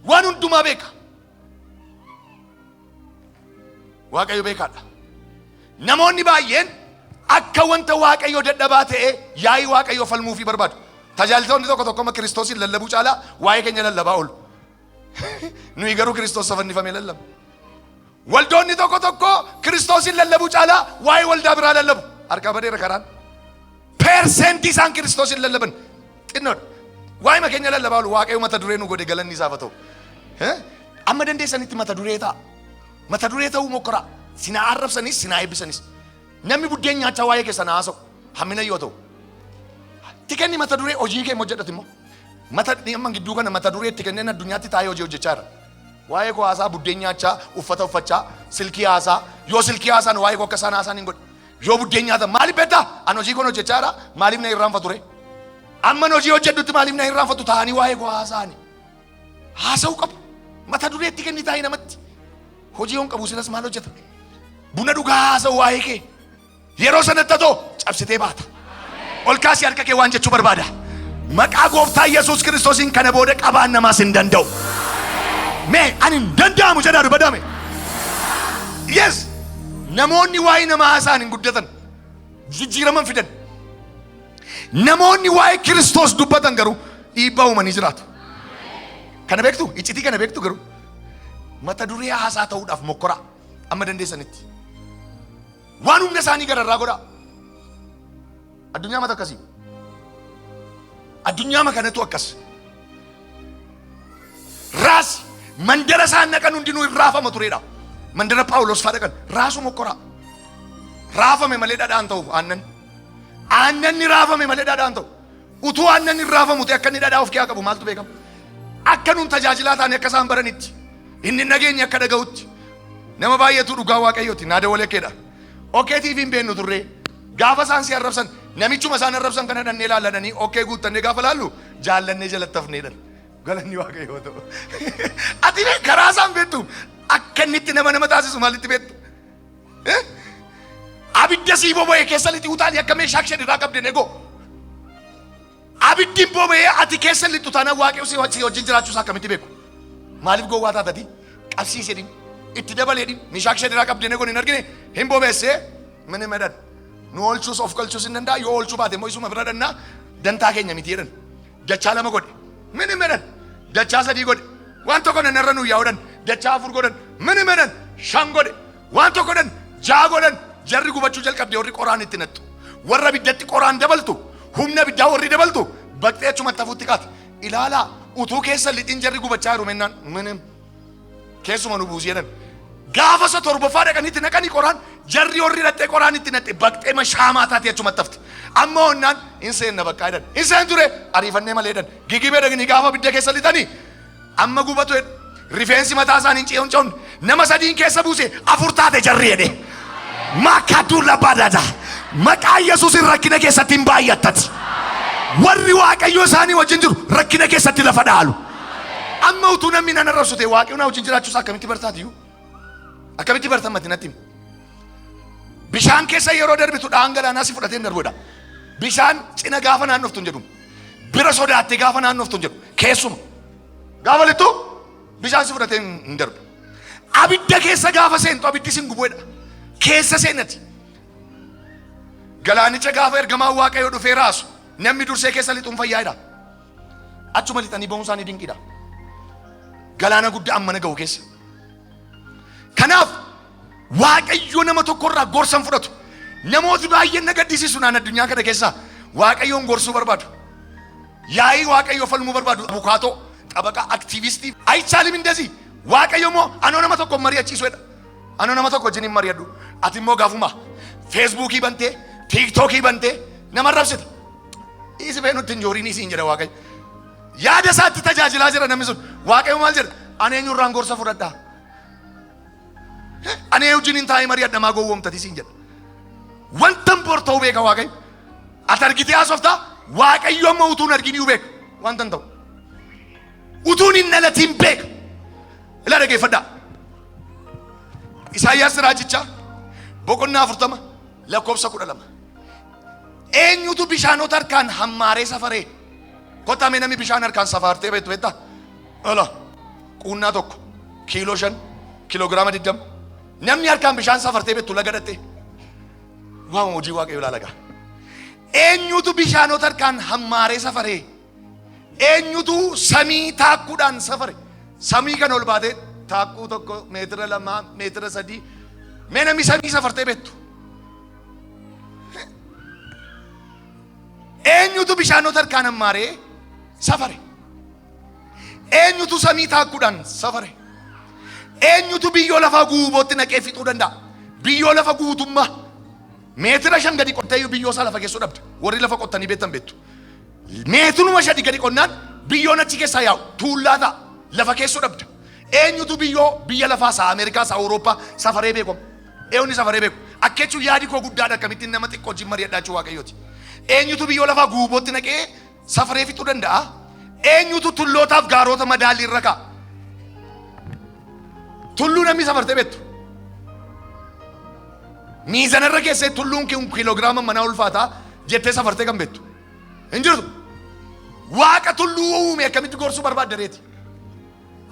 Waan hundumaa beeka. Waaqayyo beekaadha. Namoonni baay'een akka wanta Waaqayyo dadhabaa ta'e yaa'ii Waaqayyo falmuu fi barbaadu. Tajaajiltoonni tokko tokko Kiristoosin lallabuu caalaa waa'ee keenya lallabaa oolu. Nuyi garuu Kiristoos safannifamee lallaba. Waldoonni tokko tokko Kiristoosin lallabuu caalaa waa'ee waldaa biraa lallabu. Harka badeera karaan. Persentii isaan Kiristoosin lallaban xinnoodha. Waa'ee keenya lallabaa oolu Waaqayyo mata duree nu godhe galanni isaaf haa ta'u. Amma dandeessanitti mata duree ta'a. Mata duree ta'uu mokkora. Sinaa arrabsanis sinaa eebbisanis. Namni buddeen nyaachaa waa'ee keessan haasa'u hammina yoo ta'u. Tikenni mata duree hojii kee hojjedhati immoo. Mata amma gidduu kana mata duree itti kenneen addunyaatti taa'ee hojii hojjechaa jira. Waa'ee koo haasaa buddeen nyaachaa uffata uffachaa silkii haasaa yoo silkii haasaan waa'ee koo akka isaan haasaan hin godhe. Yoo buddeen nyaatan maaliif beektaa? An hojii kun hojjechaa jira maaliif na irraanfatu ture? Amma hojii hojjedhutti maaliif na irraanfatu ta'anii waa'ee koo haasaani. Haasa'uu qabu. Mata duree itti kenni taa'ee namatti. Hojii yoon qabu silas maal hojjeta? Buna dhugaa haasa'u waa'ee kee. Yeroo sanatti ta'u cabsitee baata. Ol kaasii harka kee waan jechuu barbaada. Maqaa gooftaa Yesuus Kiristoosin kana booda qabaan namaas hin danda'u. Mee ani hin danda'amu jedhaa dubbadame. Yes. Namoonni waa'ee nama haasa'an hin guddatan. Jijjiiraman fidan. Namoonni waa'ee Kiristoos dubbatan garuu dhiibbaa uumanii jiraatu. Kana beektu? Iccitii kana beektu garuu mata duree haasaa ta'uudhaaf mokkoraa amma dandeessanitti. Waan humna isaanii gararraa godhaa. Addunyaa mata akkasii. Addunyaa makanatu akkas. Raasi mandara isaan naqan hundinuu raafama tureedha. Mandara Phaawulos fa'aa dhaqan raasu mokkoraa. Raafame malee dhadhaan ta'u aannan. Aannan ni raafame malee dhadhaan ta'u. Utuu aannan ni raafamu ta'e akka inni dhadhaa of keessaa qabu maaltu beekama? Akka nuun tajaajilaa taane akka isaan baranitti. Inni nageenya akka dhaga'utti. Nama baay'eetu dhugaa Waaqayyooti naada walekeedha. OKTV'n beennu turre. Gaafa isaan si arrabsan namichuma isaan arrabsan kana dhannee laalladhanii okkee guuttannee gaafa laallu jaallannee jalatti hafneedhan. Galanni Waaqayyoo ta'u. Ati karaa isaan beektu akka inni itti nama taasisu maalitti beektu? Abidda sii boba'ee keessa lixi utaali akka meeshaa ishee irraa qabdeen eegoo. Abiddi boba'ee ati keessa lixu taanaan Waaqayyo si wajjin jiraachuu isaa akkamitti beeku? Maaliif gowwaa taatati? Qabsiisee dhim itti dabalee dhim meeshaa ishee irraa qabdeen eegoo hin argine hin bobeessee mana madan. Nu oolchuus of galchuus hin danda'a yoo oolchuu baate immoo isuma bira dhannaa dantaa keenya miti jedhan. Dachaa lama godhe mini medhan dachaa sadii godhe waan tokko nan irra nu yaa'uudhan dachaa afur godhan mini medhan shan godhe waan tokko dhan jaa godhan jarri gubachuu jalqabde warri qoraan itti nattu warra biddatti qoraan dabaltu humna biddaa warri dabaltu baqxee achumatti hafuutti qaate ilaalaa utuu keessa lixin jarri gubachaa jiru mennaan mini keessuma nu buusi jedhan. Gaafa isa torbaffaa dhaqanitti naqanii qoraan jarri warri dhattee qoraan itti natte baqxee mashaamaa taatee achumatti hafte. Amma onnaan hin seenna bakka jedhan. Hin seen ture ariifannee malee jedhan. Gigibee dhaqanii gaafa bidda keessa lixanii amma gubatu jedhu. Rifeensi mataa isaanii hin ce'uun nama sadiin keessa buuse afur taate jarri jedhe. Maakaduu labaadhaadha. Maqaa Yesuusin rakkina keessatti hin baay'attati. Warri Waaqayyoo isaanii wajjin jiru rakkina keessatti lafa dhaalu. Amma utuu namni nan arrabsute Waaqayyoon wajjin jiraachuusaa akkamitti bartaatiyyuu? Akkamitti bartan matinatti? Bishaan keessa yeroo darbitu dhaangalaanaa si fudhatee darbuudha. Bishaan cina gaafa naannoftu hin jedhu. Bira sodaattee gaafa naannoftu hin jedhu. Keessuma. Gaafa littu bishaan si fudhatee hin darbu. Abidda keessa gaafa seentu abiddi sin gubuudha. Keessa seenati. Galaanicha gaafa ergamaan Waaqayyoo dhufee raasu namni dursee keessa lixuun fayyaadha. Achuma lixanii ba'uun isaanii dinqiidha. Galaana guddaa ammana ga'u keessa. Kanaaf Waaqayyo nama tokkorraa gorsan fudhatu. Namooti baay'een na gaddisiisu naan addunyaa kana keessa Waaqayyoon gorsuu barbaadu. Yaa'ii Waaqayyoo falmuu barbaadu. Abukaatoo, xabaqa, aktiivistii. Aychaalim indasii. Waaqayyo immoo anoo nama tokko mari'achiisuudha. Anoo nama tokko wajjin hin mari'adhu. Ati immoo gaafuma Feesbuukii bantee, Tiiktookii bantee nama arrabsita. Isi beenutti hin jooriin isiin jedha Waaqayyo. Yaada isaatti tajaajilaa jira namni sun. Waaqayyo maal jedha? Ani eenyurraan gorsa fudhadhaa? Ani wajjin hin taa'ee mari'adha maa gowwoomtati siin jedha. Wantan bor ta'uu beeka Waaqayyo. Ati argitee haasoftaa Waaqayyo amma utuun arginii beeka. Wantan ta'u. Utuun hin dhalatiin beeka. Ilaa dhageeffadhaa. Isaayyaas raajichaa boqonnaa 40 lakkoofsa 12. Eenyutu bishaanota harkaan hammaaree safaree? Kottamee namni bishaan harkaan safartee beektu beektaa? Ala quunnaa tokko kiiloo 5 kiloogiraama 20. Namni harkaan bishaan safartee beektu laga dhattee. Waan hojii Waaqayyoo ilaalaga. Eenyutu bishaanota harkaan hammaaree safaree? Eenyutu samii taakkuudhaan safare? Samii kan ol baatee taakkuu tokko meetira 2 meetira 3 mee namni samii safartee beektu? Eenyutu bishaanota harkaan hammaaree safare? Eenyutu samii taakkuudhaan safare? Eenyutu biyyoo lafaa guubootti naqee fixuu danda'a? Biyyoo lafa guutummaa meetira 5 gadi qottee biyyoo isaa lafa keessoo dhabda. Warri lafa qottanii beektan beektu. Meetiruma 5 gadi qonnaan biyyoon achi keessaa yaa'u tuullaa ta'a lafa keessoo dhabda. Eenyutu biyyoo biyya lafaa isaa Ameerikaa isaa Awurooppaa safaree beeku? Eenyutu safaree beeku? Akka jechuun yaadi koo guddaadha akkamittiin nama xiqqoo wajjin mari'adhaa jechuu Waaqayyooti. Eenyutu biyyoo lafaa guubootti naqee safaree fixuu danda'a? Eenyutu tullootaaf gaarota madaalii irra kaa'a? Tulluu namni safartee beektu? Miizana irra keessee tulluun kiloogiraama manaa ulfaataa jettee safartee kan beektu? Hin jirtu. Waaqa tulluu uume akkamitti gorsuu barbaadda reeti?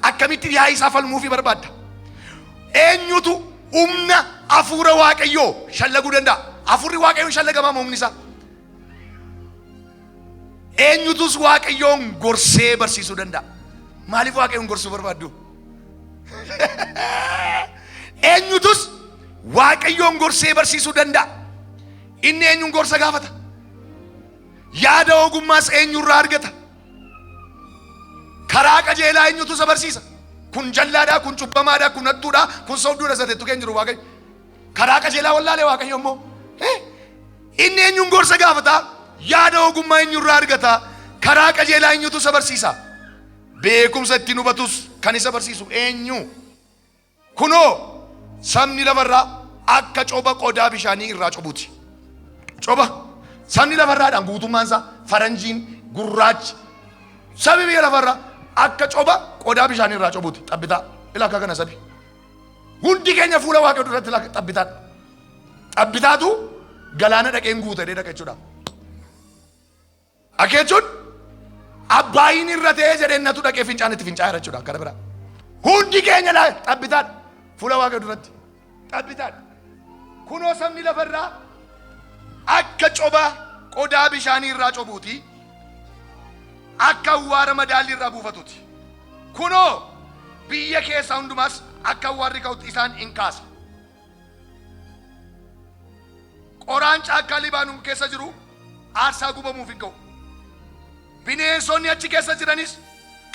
Akkamitti yaa'ii isaa falmuufi barbaadda? Eenyutu humna hafuura waaqayyoo shallaguu danda'a. Hafuurri waaqayyoon shallagamaa humni isaa. Eenyutus waaqayyoon gorsee barsiisuu danda'a. Maaliif waaqayyoon gorsuu barbaaddu? Eenyutus waaqayyoon gorsee barsiisuu danda'a. Inni eenyuun gorsa gaafata? Yaada ogummaas eenyurraa argata? Karaa qajeelaa eenyutu isa barsiisa? Kun jallaadhaa, kun cubbamaadhaa, kun hattuudhaa, kun sobduudha sateettu keenya jiru waaqayyo. Karaa qajeelaa wallaalee waaqayyo immoo inni eenyuun gorsa gaafata? Yaada ogummaa eenyurraa argata? Karaa qajeelaa eenyutu isa barsiisa? Beekumsa ittiin hubatus kan isa barsiisu eenyu? Kunoo sabni lafarraa akka coba qodaa bishaanii irraa cobuuti. Coba sabni lafarraadhaan guutummaan isaa faranjiin gurraachi sabi biyya lafarraa akka coba qodaa bishaanii irraa cobuuti. Xabbitaa ilaka kana sabi hundi keenya fuula waaqayyoo duratti xabbitaa xabbitaatu galaana dhaqeen guutadee dhaqa jechuudha. Akeechuun abbaayin irra ta'ee jedheenatu dhaqee fincaanitti fincaa'eera jechuudha. Kana bira hundi keenya xabbitaa fuula waaqayyoo duratti xabbitaa. Kunoo sabni lafarraa akka coba qodaa bishaanii irraa cobuuti. Akka awwaara madaalli irraa buufatuuti. Kunoo biyya keessa hundumaas akka awwaarri ka'utti isaan in kaasa. Qoraan caakkaa Libaanoon keessa jiru aarsaa gubamuuf hin ga'u. Bineensonni achi keessa jiranis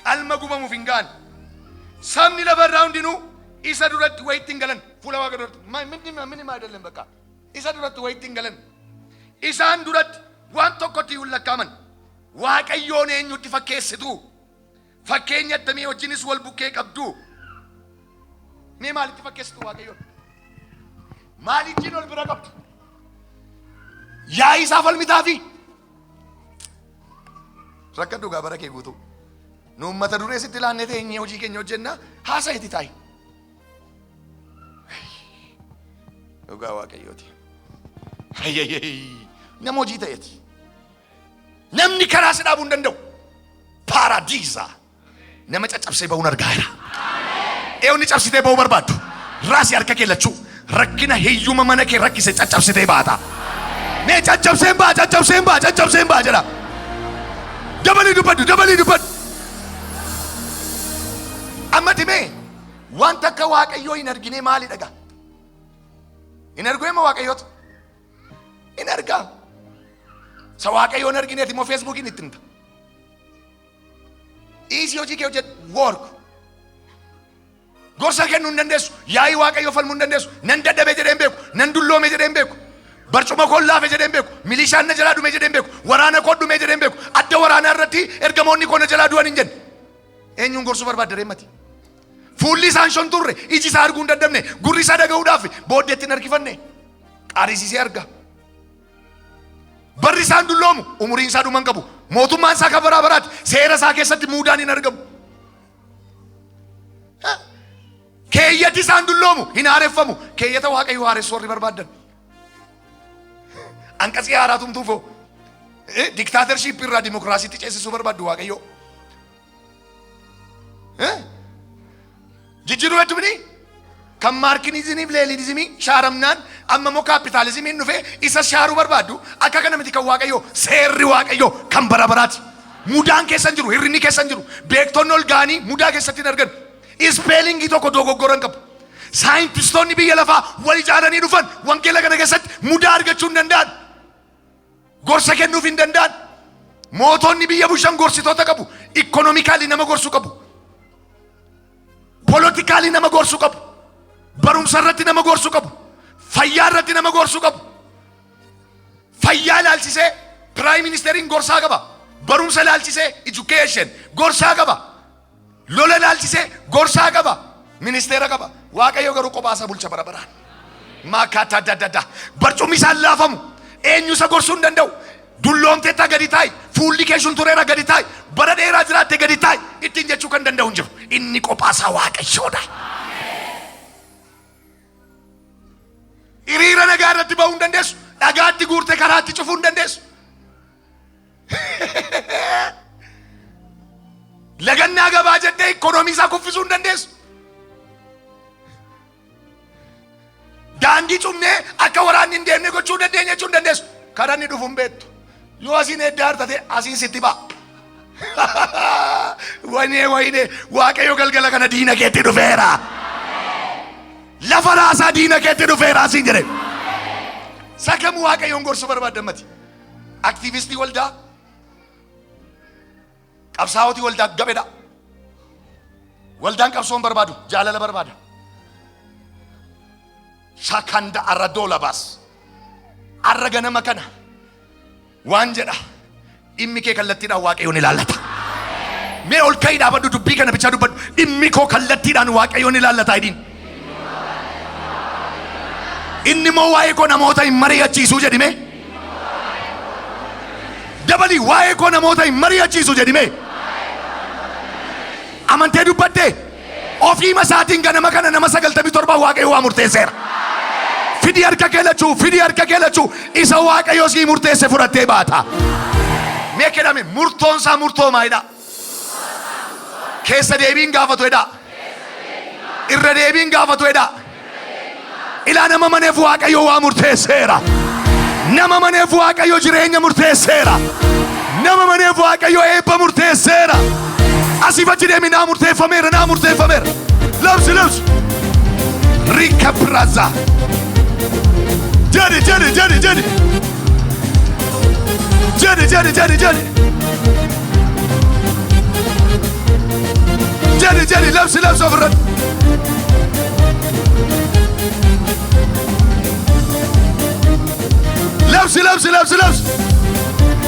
qalma gubamuuf hin ga'an. Sabni lafarraa hundinuu isa duratti wayitti hin galan. Fuula waaqa duratti minni maadalleen bakka isa duratti wayitti hin galan. Isaan duratti waan tokkotti hin lakkaaman. Waaqayyoon eenyutti fakkeessitu? Fakkeenya attamii wajjinis wal bukkee qabdu? Mee maalitti fakkeessitu waaqayyoon? Maalittiin ol bira qabdu? Yaa isaa falmitaafi rakkadhu gaa bara kee guutuu. Nu uummata duree sitti laannee teenyee hojii keenya hojjenna haasa'eeti taa'i. Dhugaa waaqayyooti. Nama hojii ta'eeti. Namni karaa si dhaabuu hin danda'u. Paaraadiisaa nama caccabsee ba'uun argaa jira. Eewni cabsitee ba'uu barbaaddu raasii harka kee lachuu rakkina hiyyuma mana kee rakkise caccabsitee baata. Nee caccabseen ba'a, caccabseen ba'a, caccabseen ba'a jedha. Dabalii dubbaddu, dabalii dubbaddu. Amma timee wanta akka waaqayyoo hin argine maali dhagaa? Hin argu ema waaqayyoota? Hin argaa. Sa waaqayyoo hin argineeti immoo feesbuukiin itti himta. Dhiisii hojii kee hojjedhu work. Gorsa kennuu hin dandeessu. Yaa'ii waaqayyoo falmuu hin dandeessu. Nan dadhabee jedhee hin beeku. Nan dulloome jedhee hin beeku. Barcuma koo laafe jedhee hin beeku. Milishaan na jalaa dhume jedhee hin beeku. Waraana koo dhume jedhee hin beeku. Adda waraanaa irratti ergamoonni koo na jalaa du'an hin jenne. Eenyuun gorsuu barbaadda reemmati? Fuulli isaan shonturre, iji isaa arguu hin dadhabne, gurri isaa dhaga'uudhaaf booddeetti hin harkifanne. Qaarisiisee arga. Barri isaan dulloomu umuriin isaa dhuman qabu. Mootummaan isaa kan bara baraati. Seera isaa keessatti muudaan hin argamu. Keeyyati isaan dulloomu hin haareffamu. Keeyyata waaqayyoo haaressuu warri barbaadan. Anqasii haaraa tumtuufoo. Diktaatershiip irraa dimokiraasiitti ceesisuu barbaaddu waaqayyoo. Jijjiiruu heddumni kan maarkinizimiif leelinizimii shaaramnaan amma immoo kaapitaalizimiin dhufee isa shaaruu barbaaddu akka kana miti kan waaqayyoo seerri waaqayyoo kan bara baraati. Mudaan keessan jiru, hirrinni keessan jiru. Beektonni ol ga'anii mudaa keessatti hin argan. Ispeelingii tokko dogoggoran qabu. Saayintistoonni biyya lafaa wal ijaaranii dhufan wangeela kana keessatti mudaa argachuu hin danda'an. Gorsa kennuuf hin danda'an. Mootonni biyya bushan gorsitoota qabu. Ikoonomikaalii nama gorsuu qabu. Politikaalii nama gorsuu qabu. Barumsa irratti nama gorsuu qabu. Fayyaa irratti nama gorsuu qabu. Fayyaa ilaalchisee piraayim ministeeriin gorsaa qaba. Barumsa ilaalchisee education gorsaa qaba. Lola ilaalchisee gorsaa qaba. Ministeera qaba. Waaqayyo garuu qophaasa bulcha bara baraan. Maakata dadada. Barcummi isaan laafamu. Eenyu isa gorsuu hin danda'u. Dulloomteetta gadi taa'i. Fuulli kee shuntureera gadi taa'i. Bara dheeraa jiraatte gadi taa'i. Ittiin jechuu kan danda'u hin jiru. Inni qophaasa waaqayyoodha. Hiriira nagaa irratti ba'uu hin dandeessu. Dhagaatti guurte karaatti cufuu hin dandeessu. Lagannaa gabaa jettee ikoonoomii isaa kuffisuu hin dandeessu. daandii cumnee akka waraanni hin deemne gochuu dandeenya jechuun dandeessu. Karaa inni dhufu hin beektu. Yoo asiin edda hartate asiin sitti ba'a. Wayne Waaqayyo galgala kana diina keetti dhufeera. Lafa raasaa diina keetti dhufeera asiin jedhe. Sakam Waaqayyoon gorsu barbaadammati. Aktiivistii waldaa, qabsaa'otii waldaa gabedha. Waldaan qabsoon barbaadu jaalala barbaada. Shakanda arra doolabaas. Arra ganama kana waan jedha. Dhimmi kee kallattiidhaan Waaqayyoon ilaallata. Mee ol ka'ii dhaabadhu dubbii kana bichaa dubbadhu. Dhimmi koo kallattiidhaan Waaqayyoon ilaallata jedhiin. Inni moo waa'ee koo namoota hin mari'achiisuu jedhime. Dabali waa'ee koo namoota hin mari'achiisuu jedhime. Amantee dubbadde ofiima isaatiin ganama kana nama 97 Waaqayyo waa murteesseera. Fidi harka kee lachuu isa Waaqayyo sii murteesse fudhattee baata. Mee kedhame murtoon isaa murtoo maalidha? Keessa deebiin gaafatu jedha. Irra deebiin gaafatu jedha. Ilaa nama maneef Waaqayyo waa murteesseera. Nama maneef Waaqayyo jireenya murteesseera. Nama maneef Waaqayyo eebba murteesseera. Asii fachi deemi naa murteeffameera. Labsi. Rika braza. Jadi. Jadi, labsi ofirrat. Labsi.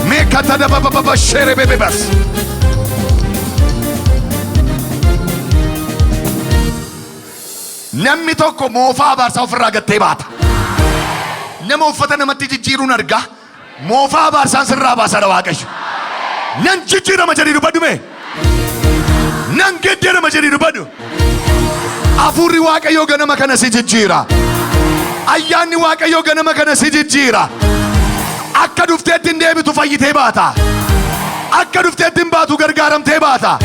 Mekata da baba 𝗟𝗶𝗶𝗀. Namni tokko moofaa abaarsaa ofirraa gattee baata. Nama uffata namatti jijjiiruun argaa. Moofaa abaarsaan sirraa baasadha Waaqayyo. Nan jijjiirama jedhii dubbadhu mee. Nan geeddarama jedhii dubbadhu. Hafuurri Waaqayyo ganama kana si jijjiira. Ayyaanni Waaqayyo ganama kana si jijjiira. Akka dhufteetti hin deebitu fayyitee baata. Akka dhufteetti hin baatu gargaaramtee baata.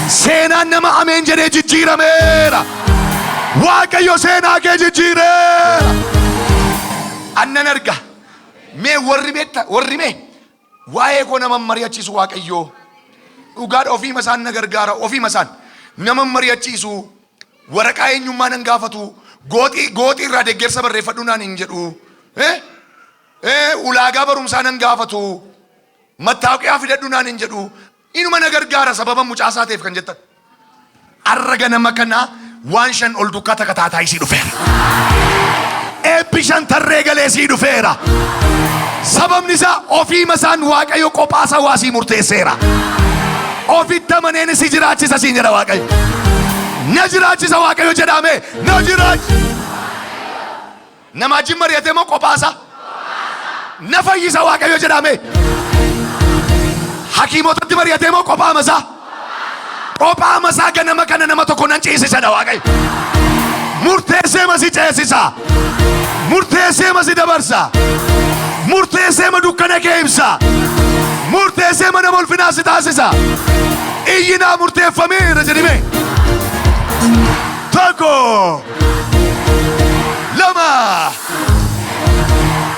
Seenaan nama ameen jedhee jijjiirameera. Waaqayyo seenaa kee jijjiireera. Annan arga. Mee warri mee waa'ee koo nama mari'achiisu Waaqayyo dhugaadha ofiima isaan na gargaara. Ofiima isaan nama mari'achiisu waraqaa eenyummaa nan gaafatu. Gooxii irraa deeggarsa barreeffadhu naan hin jedhu. Ulaagaa barumsaa nan gaafatu. Mattaawoqiyaa fidadhu naan hin jedhu. Inuma na gargaara sababa mucaasaa ta'eef kan jettan. Arra ganama kana waan shan ol dukkata kataataa isii dhufeera. Eebbi shan tarree galee isii dhufeera. Sababni isaa ofiima isaan Waaqayyo qophaasaa waa sii murteesseera. Ofitti amaneen si jiraachisa siin jedha Waaqayyo. Na jiraachisa Waaqayyo jedhame. Na jiraachisa. Nama wajjin mari'atee moo qophaasa? Na fayyisa Waaqayyo jedhame. Hakiimotatti mari'atee moo qophaamasa? Qophaamasa ganama kana nama tokko nan ciisisadha Waaqayyo. Murteessee masi ceesisa. Murteessee masi dabarsa. Murteessee ma dukkana kee ibsa. Murteessee ma nama ulfinaa si taasisa. Iyyinaa murteeffameera jedhime. Tokko lama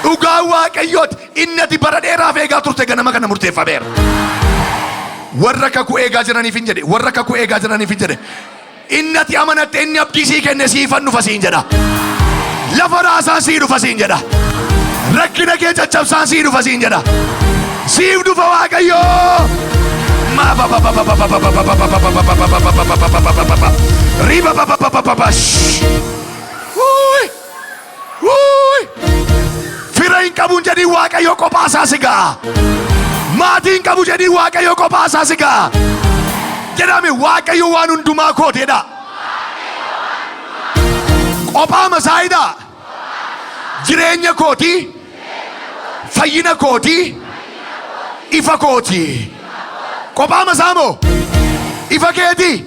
dhugaa Waaqayyooti inni ati bara dheeraaf eegaa turte ganama kana murteeffameera. Warra kakuu eegaa jiraniif hin jedhe. Warra kakuu eegaa jiraniif hin jedhe. Inni ati amanatte inni abdii sii kenne siifan dhufa siin jedha. Lafa raasaan sii dhufa siin jedha. Rakkina kee caccabsaan sii dhufa siin jedha. Siif dhufa Waaqayyo. Fira hin qabuun jedhii Waaqayyo qophaasaa si ga'a. Maatii hin qabu jedhii Waaqayyo qophaasaa si ga'a. Jedhame Waaqayyo waan hundumaa kooteedha. Qophaama saayidha. Jireenya kootii. Fayyina kootii. Ifa kootii. Qophaama saamoo. Ifa keetii.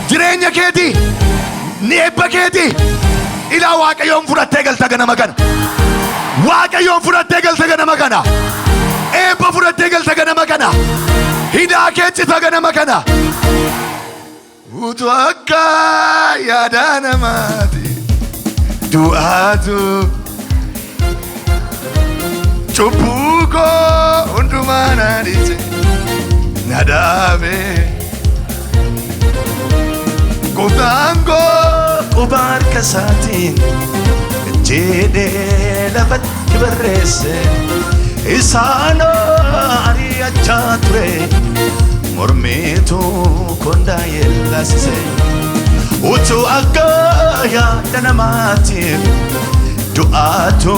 Jireenya keetii. Eebba keetii. Ilaa Waaqayyoon fudhattee galta ganama kana. Waaqayyoon fudhattee galta ganama kana. Eebba fudhattee galta ganama kana. Hidhaa kee cita ganama kana. Utuu akka yaada namaati. du'aatu cubbuu koo hundumaa na dhiise na dhaabe gooftaan koo quba harka isaatiin jedhee lafatti barreesse isaanoo ari'achaa ture mormiitu kondaa'ee laasise utuu akka yaada namaatiif du'aatu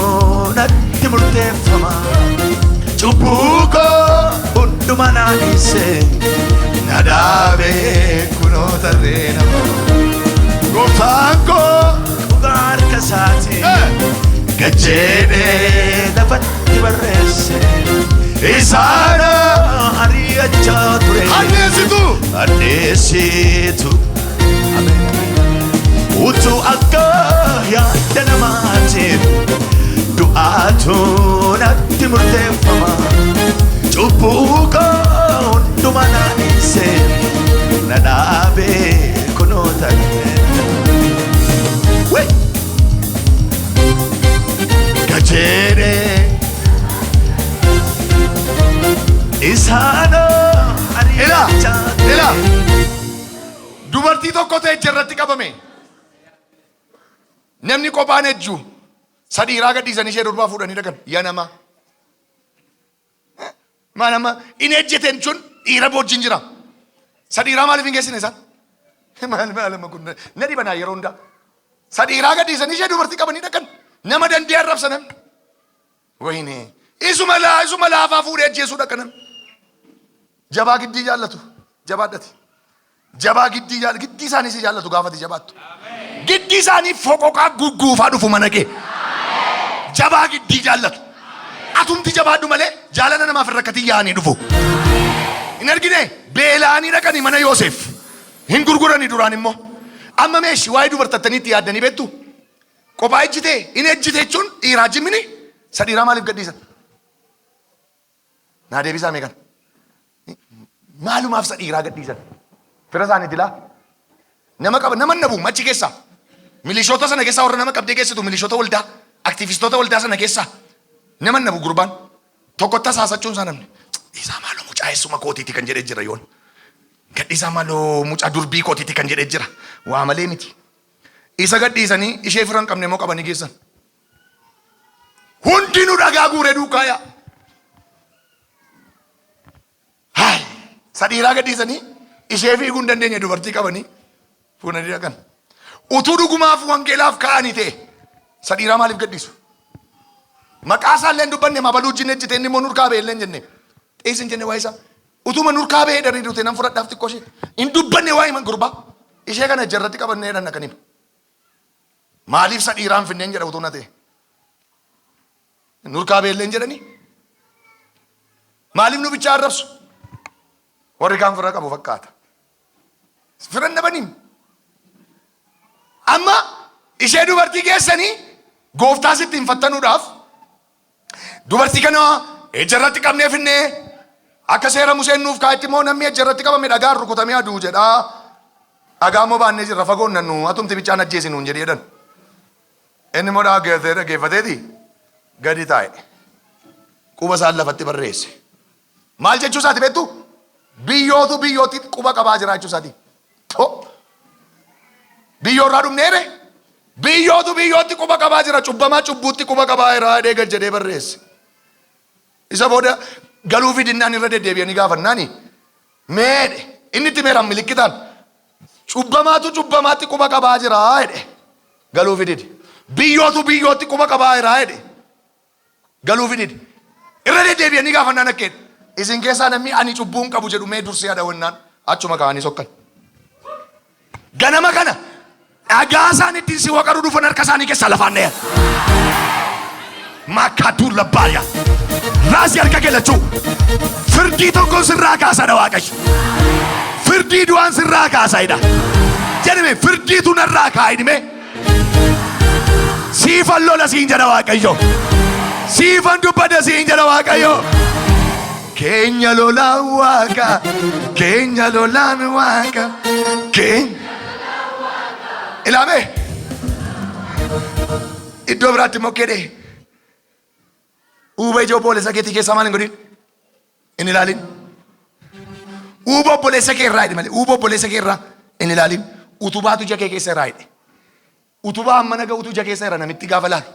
natti murteeffama cubbuu koo hundumaa na dhiise na dhaabe kunoo tarree namaa gooftaan koo quba harka isaatiin jedhee lafatti barreesse isaanoo ari'achaa ture addeessitu utuu akka yaada namaatiif du'aatu natti murteeffama cubbuu koo hundumaa na dhiise na dhaabe kunoo tarree jedhee isaanoo ari'achaa ture. Dubartii tokko ta'e jarratti qabame namni qophaan ejju sadhiiraa gadhiisanii ishee durbaa fuudhanii dhaqan yaa nama maa nama in ejjeten sun dhiira wajjin jira sadhiiraa maaliif hin geessine isaan maalama kun na dhibanaa yeroo hundaa sadhiiraa gadhiisanii ishee dubartii qabanii dhaqan nama dandee arrabsanan wayne isuma laafaa fuudhee ejjeesuu dhaqanan jabaa giddii jaallatu jabaadhati jabaa giddii isaanii si jaallatu gaafati jabaattu giddii isaanii foqoqaa gugguufaa dhufu mana kee jabaa giddii jaallatu atumti jabaadhu malee jaalala namaaf hin rakkatin yaa'anii dhufu hin argine beelaanii dhaqanii mana Yoosef hin gurguranii duraan immoo amma meeshi waa'ee dubartattaniitti yaaddanii beektu qophaa ejjitee in ejjite jechuun dhiiraa jimmini sadhiiraa maaliif gadhiisan naa deebisaa meeqan maalumaaf sadhiiraa gadhiisan fira isaanii dilaa nama qaba nama nabu machi keessaa milishoota sana keessaa warra nama qabdee geessitu milishoota waldaa aktiivistoota waldaa sana keessaa nama nabu gurbaan tokkotta saasachuun isaa namni isaa maaloo mucaa eessuma kootiiti kan jedhee jira yoon gadhiisaa maaloo mucaa durbii kootiiti kan jedhee jira waa malee miti isa gadhiisanii ishee firan qabne moo qabanii geessan hundinuu dhagaa guuree duukaaya haay sadhiiraa gadhiisanii ishee fiiguu hin dandeenye dubartii qabanii fuunanii dhaqan utuu dhugumaaf wangeelaaf ka'anii ta'e sadhiiraa maaliif gadhiisu maqaa isaallee hin dubbanne mabaluu jinne ejjite inni immoo nurkaa ba'e illee hin jenne dhiisin jenne waa isaa utuma nurkaa ba'ee dharii dhute nan fudhadhaaf xiqqoo ishee hin dubbanne waa himan gurbaa ishee kana jarratti qabannee dhan akkan hima maaliif sadhiiraan finneen jedha utuu na ta'e nurkaa ba'e illee hin jedhanii maaliif nu bichaa arrabsu warri kaan fira qabu fakkaata firan dhabaniin amma ishee dubartii keessanii gooftaa sitti hin fattanuudhaaf dubartii kana ejjarratti qabnee finnee akka seera Museen nuuf kaa'itti immoo namni ejjarratti qabame dhagaan rukutamee aduu jedhaa dhagaa immoo baannee jirra fagoon nannu atumti bichaan ajjeesinuun jedhee jedhan inni immoo dhageeffateeti gadi taa'e quba isaan lafatti barreesse maal jechuu isaati beektu biyyootu biyyootti quba qabaa jira jechuu isaati biyyoorraa dhumneere biyyootu biyyootti quba qabaa jira cubbamaa cubbuutti quba qabaa irraa jedhee gad jedhee barreesse isa booda galuu fi dinnaan irra deddeebi'anii gaafannaani meedhe inni itti meeran milikkitaan cubbamaatu cubbamaatti quba qabaa jira jedhe galuu fi didi biyyootu biyyootti quba qabaa irraa jedhe galuu fi didi irra deddeebi'anii gaafannaan akkeedha isin keessaa namni ani cubbuun qabu jedhu mee dursee adawannaan achuma ka'anii sokkan ganama kana dhagaa isaan ittiin si waqaruu dhufan harka isaanii keessaa lafaan dha'an makkaatuu labbaaya raasii harka galachuu firdii tokkoon sirraa kaasadha Waaqayyo firdii du'aan sirraa kaasadha jedhame firdiitu narraa kaa'idhime siifan lola siin jedha Waaqayyo siifan dubbada siin jedha Waaqayyo keenya lolaan Waaqa keenya lolaan Waaqa keenya ilaame iddoo biraatti mokkeedhe uuba ija obboleessa keetii keessaa maal hin godhin hin ilaalin uuba obboleessa kee irraa hidhi malee uuba obboleessa kee irraa hin ilaalin utubaatu ija kee keessa irraa hidhe utubaa amma naga utu ija keessa irra namitti gaafa laalu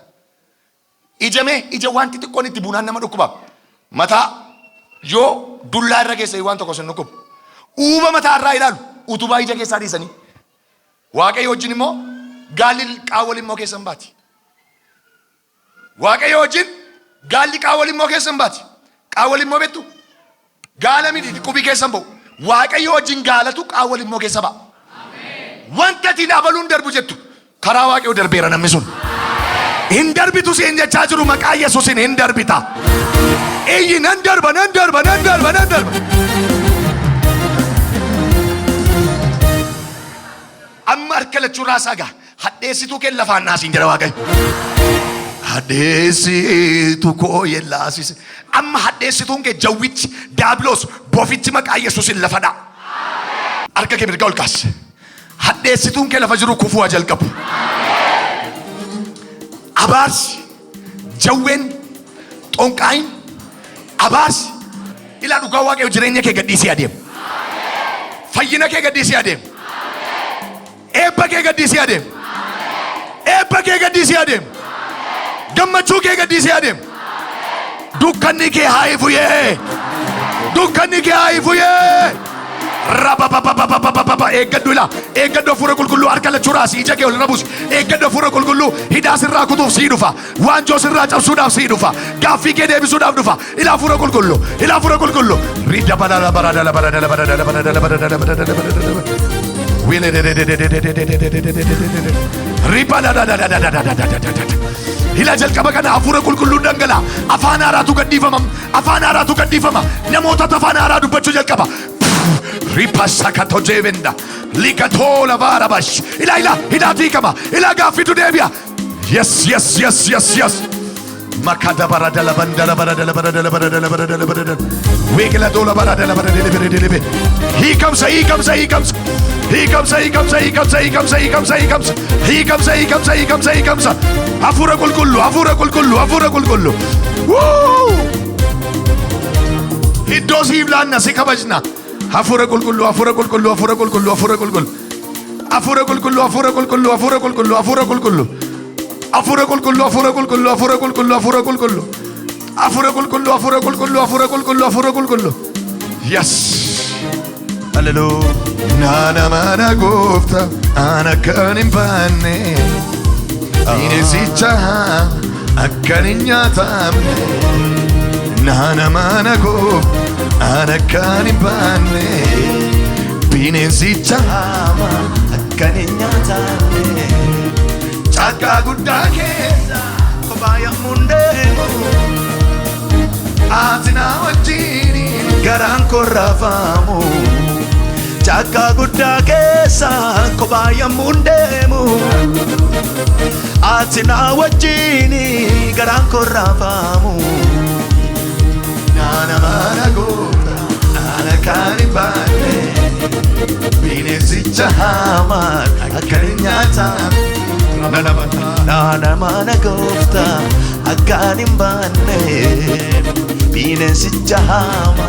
ijamee ija wanti xiqqoon itti buunaan nama dhukkuba mataa yoo dullaa irra keessa waan tokko sin dhukkubu uuba mataa irraa ilaalu utubaa ija keessaa dhiisanii Waaqayyo wajjin immoo gaalli qaawwal immoo keessan baati. Waaqayyo wajjin gaalli qaawwal immoo keessan baati. Qaawwal immoo bettu gaala miti qubii keessan ba'u. Waaqayyo wajjin gaalatu qaawwal immoo keessa ba'a. Wanta ati dhabaluun darbu jettu karaa Waaqayyo darbeera namni sun. Hin darbitu siin jechaa jiru maqaa Yesuusin hin darbita. Iyyi nan darba nan darba nan darba nan darba. Amma harka lachuu raasaa gaa hadheessituu kee lafaan naasiin jedha Waaqayyo. Hadheessituu koo yellaasise. Amma hadheessituun kee jawwichi daabiloos bofichi maqaa Yesuusin lafa dha. Harka kee mirga ol kaasi. Hadheessituun kee lafa jiru kufuu jalqabu. Abaarsi jawween xonqaayin abaarsi ilaa dhugaa Waaqayyo jireenya kee gadhiisee adeemu. Fayyina kee gadhiisee adeemu. Eebba kee gadhiisee adeemu. Eebba kee gadhiisee adeemu. Gammachuu kee gadhiisee adeemu. Dukkanni kee haa ifuyee. Dukkanni kee haa ifuyee. Rabababababababa eeggadhu ilaa eeggadhu hafuura qulqulluu harka lachuu raasi ija kee ol rabuus eeggadhu hafuura qulqulluu hidhaa sirraa kutuuf sii dhufa waanjoo sirraa cabsuudhaaf sii dhufa gaaffii kee deebisuudhaaf dhufa ilaa hafuura qulqulluu ilaa hafuura qulqulluu rida balala baradala baradala baradala baradala baradala baradala baradala wile ila jalqaba kana hafuura qulqulluu dangala afaan haaraatu gadhiifama namoota afaan haaraa dubbachuu jalqaba Ripasa katojevenda likatola varabash ila hidati kama ila gafitu debia yes makada baradala bandala baradala wekela dola baradala baradala he comes afura kulkullu woo he does he blanda sikabajna Afura kulkullu afura kulkullu afura kulkullu afura kulkullu afura kulkullu afura kulkullu afura kulkullu afura kulkullu afura kulkullu afura kulkullu afura kulkullu afura kulkullu afura kulkullu afura kulkullu afura kulkullu afura kulkullu yes hallelujah nana mana gofta ana kanin banne inesicha akaninya tamne nana mana gofta Ana kanin banne bineensicha hama akkaninya taane Chakka guddaa keessa kophaaya mundeemu Aatina wajjini garaan korraafamu Chakka guddaa keessa kophaaya mundeemu Aatina wajjini garaan korraafamu Nana mana gofta ana kanin banne bineensicha hama akkaninya taane Nana mana gofta akanin banne bineensicha hama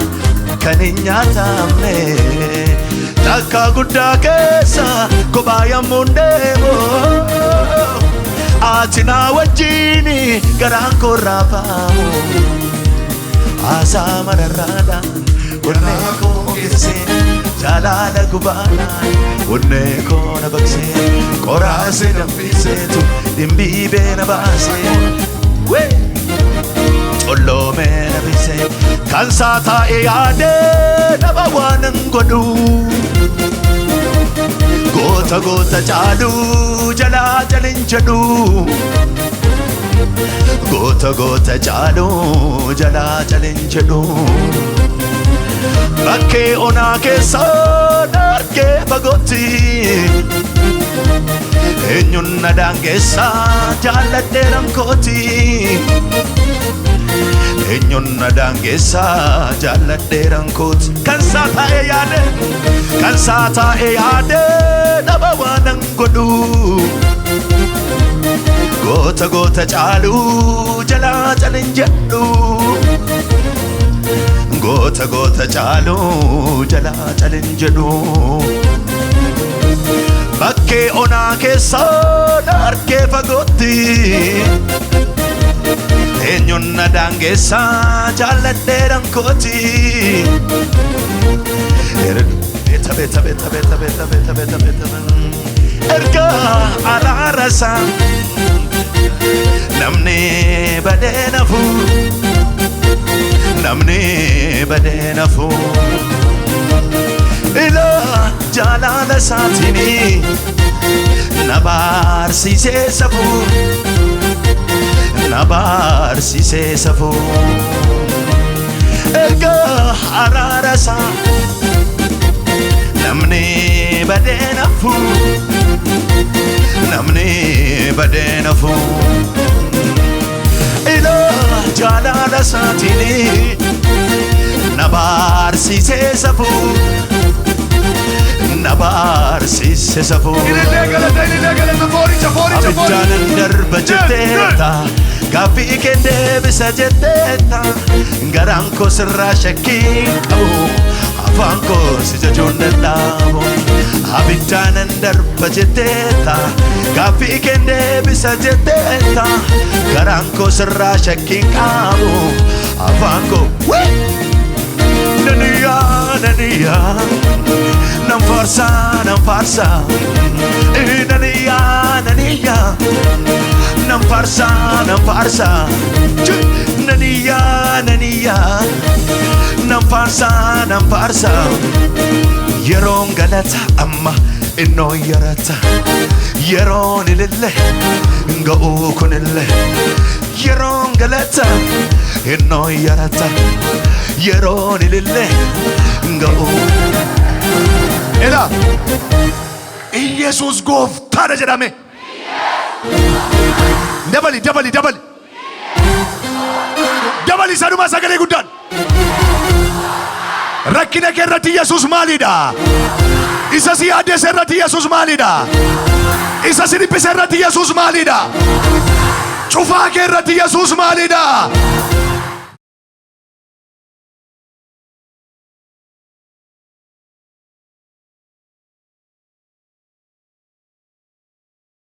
akkaninya taane Chakka guddaa keessa kophaaya mundeemu Aatina wajjini garaan korraafamu Asa mararada Unne ko kise Jalala gubana Unne ko nabakse Korase nambise tu Dimbibe nabase Cholo me nabise Kansata eyade Nabawanan godu Gota gota jalu Jala jalin jadu Gota gota jalu jala jalin jadu Bakke ona keessa darge bagoti Enyun nadaan keessa jaaladhe rankoti Enyun nadaan keessa jaaladhe rankoti Kan saa taa'e yaade dhaba waanan godhu Goota goota caalu jala calin jedhu Goota goota caalu jala calin jedhu Bakkee onaa keessa dargee fagootti Eenyuun na daangeessa jaalladheedhaan kooti Erga alaarasa namni badee nafu namni badee nafu ila jaalala isaatini na barsiisee safuu na barsiisee safuu erga alaarasa namni badee nafu namni badee nafu ila jaalala isaatini na barsiisee safuu na barsiisee safuu abiddaanan darba jetteetta gaaffii kee deebisa jetteetta garaan koo sirraa shakkii qabu afaan koo si jajuun dadhabu abiddaanan darba jetteetta gaaffii kee deebisa jetteetta garaan koo sirraa shakkii qabu afaan koo naniyaa naniyaa nan farsa naniyaa naniyaa nan farsa naniyaa naniyaa nan farsa yeroon galata amma innoon yarata yeroon ilille ga'uu kunille yeroon galata innoon yarata yeroon ilille ga'uu Ela Iyesus gooftaadha jedhame dabali sanuma sagalee guddaan rakkina kee irratti Yesus maalidha isa si yaaddese irratti Yesus maalidha isa si dhiphise irratti Yesus maalidha cufaa kee irratti Yesus maalidha